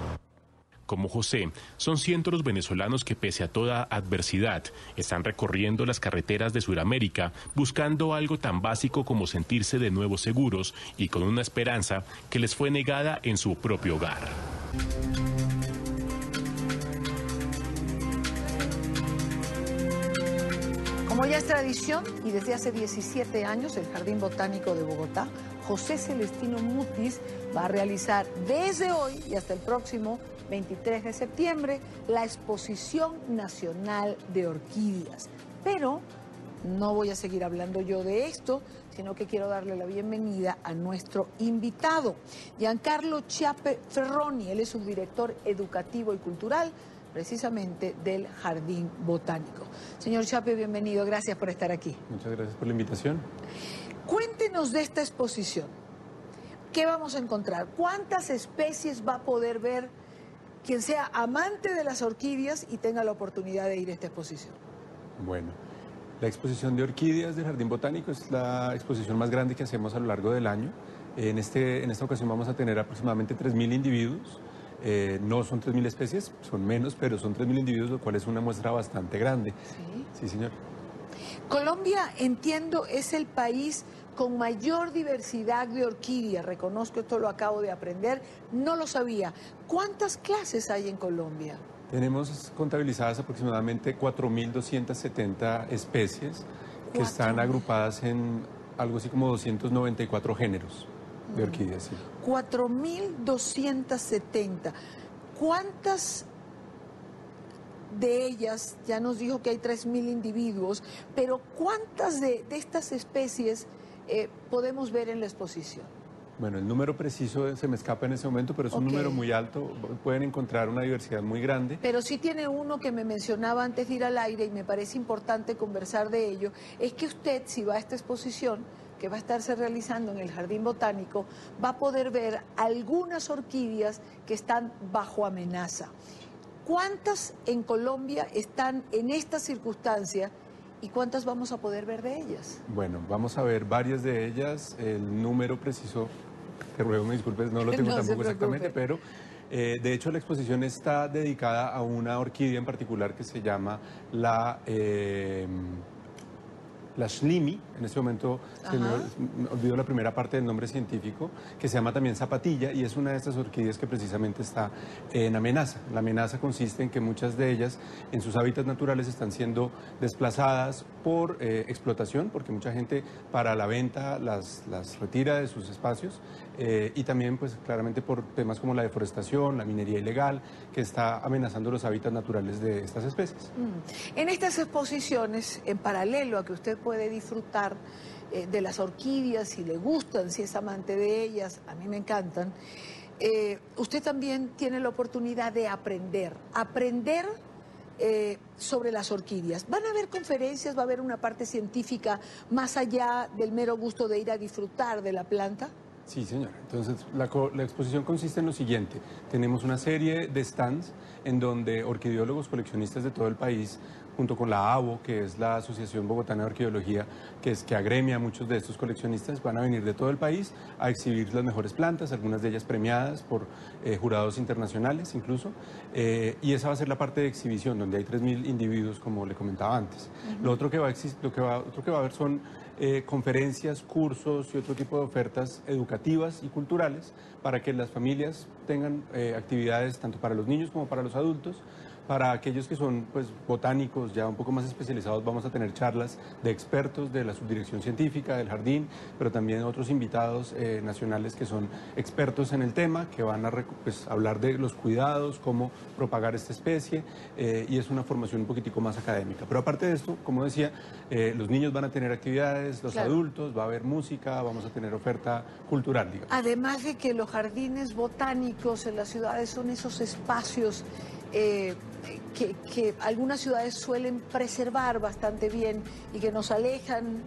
Como José, son cientos los venezolanos que pese a toda adversidad están recorriendo las carreteras de Sudamérica buscando algo tan básico como sentirse de nuevo seguros y con una esperanza que les fue negada en su propio hogar. Como ya es tradición y desde hace 17 años, el Jardín Botánico de Bogotá, José Celestino Mutis va a realizar desde hoy y hasta el próximo 23 de septiembre la Exposición Nacional de Orquídeas. Pero no voy a seguir hablando yo de esto, sino que quiero darle la bienvenida a nuestro invitado, Giancarlo Chiappe Ferroni. Él es subdirector educativo y cultural precisamente del Jardín Botánico. Señor Chiappe, bienvenido, gracias por estar aquí. Muchas gracias por la invitación. Cuéntenos de esta exposición. ¿Qué vamos a encontrar? ¿Cuántas especies va a poder ver quien sea amante de las orquídeas y tenga la oportunidad de ir a esta exposición? Bueno, la exposición de orquídeas del Jardín Botánico es la exposición más grande que hacemos a lo largo del año. En esta ocasión vamos a tener aproximadamente 3.000 individuos. No son 3.000 especies, son menos, pero son 3.000 individuos, lo cual es una muestra bastante grande. Sí, señor. Colombia, entiendo, es el país con mayor diversidad de orquídeas. Reconozco, esto lo acabo de aprender, no lo sabía. ¿Cuántas clases hay en Colombia? Tenemos contabilizadas aproximadamente 4.270 especies que están agrupadas en algo así como 294 géneros de orquídeas. Sí. 4.270. ¿Cuántas de ellas, ya nos dijo que hay 3.000 individuos, pero cuántas de estas especies podemos ver en la exposición? Bueno, el número preciso se me escapa en ese momento, pero es un número muy alto. Pueden encontrar una diversidad muy grande. Pero sí tiene uno que me mencionaba antes de ir al aire y me parece importante conversar de ello, es que usted, si va a esta exposición que va a estarse realizando en el Jardín Botánico, va a poder ver algunas orquídeas que están bajo amenaza. ¿Cuántas en Colombia están en esta circunstancia y cuántas vamos a poder ver de ellas? Bueno, vamos a ver varias de ellas. El número preciso, te ruego me disculpes, no lo tengo tampoco exactamente, pero de hecho la exposición está dedicada a una orquídea en particular que se llama la Schlimi. En este momento se me olvidó la primera parte del nombre científico, que se llama también zapatilla, y es una de estas orquídeas que precisamente está en amenaza. La amenaza consiste en que muchas de ellas en sus hábitats naturales están siendo desplazadas por explotación, porque mucha gente para la venta las retira de sus espacios, y también pues claramente por temas como la deforestación, la minería ilegal, que está amenazando los hábitats naturales de estas especies. En estas exposiciones, en paralelo a que usted puede disfrutar de las orquídeas, si le gustan, si es amante de ellas, a mí me encantan, usted también tiene la oportunidad de aprender sobre las orquídeas. ¿Van a haber conferencias, va a haber una parte científica más allá del mero gusto de ir a disfrutar de la planta? Sí, señora. Entonces, la exposición consiste en lo siguiente. Tenemos una serie de stands en donde orquideólogos, coleccionistas de todo el país, junto con la ABO, que es la Asociación Bogotana de Orquideología, que agremia a muchos de estos coleccionistas, van a venir de todo el país a exhibir las mejores plantas, algunas de ellas premiadas por jurados internacionales incluso, y esa va a ser la parte de exhibición, donde hay 3.000 individuos, como le comentaba antes. Lo otro que va a haber son conferencias, cursos y otro tipo de ofertas educativas y culturales para que las familias tengan actividades tanto para los niños como para los adultos. Para aquellos que son pues, botánicos ya un poco más especializados, vamos a tener charlas de expertos de la subdirección científica del jardín, pero también otros invitados nacionales que son expertos en el tema, que van a hablar de los cuidados, cómo propagar esta especie, y es una formación un poquitico más académica. Pero aparte de esto, como decía, los niños van a tener actividades, los adultos, va a haber música, vamos a tener oferta cultural, digamos. Además de que los jardines botánicos en las ciudades son esos espacios que algunas ciudades suelen preservar bastante bien y que nos alejan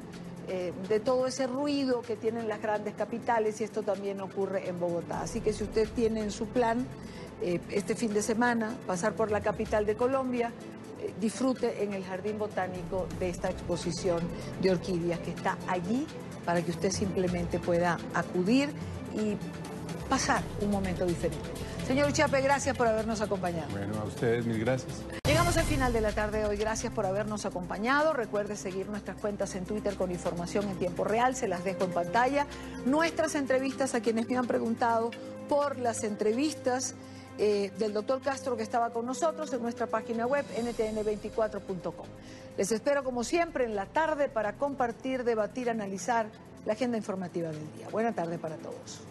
de todo ese ruido que tienen las grandes capitales, y esto también ocurre en Bogotá. Así que si usted tiene en su plan este fin de semana pasar por la capital de Colombia, disfrute en el Jardín Botánico de esta exposición de orquídeas que está allí para que usted simplemente pueda acudir y pasar un momento diferente. Señor Uchape, gracias por habernos acompañado. Bueno, a ustedes mil gracias. Llegamos al final de la tarde de hoy. Gracias por habernos acompañado. Recuerde seguir nuestras cuentas en Twitter con información en tiempo real. Se las dejo en pantalla. Nuestras entrevistas a quienes me han preguntado por las entrevistas del doctor Castro que estaba con nosotros en nuestra página web ntn24.com. Les espero como siempre en la tarde para compartir, debatir, analizar la agenda informativa del día. Buena tarde para todos.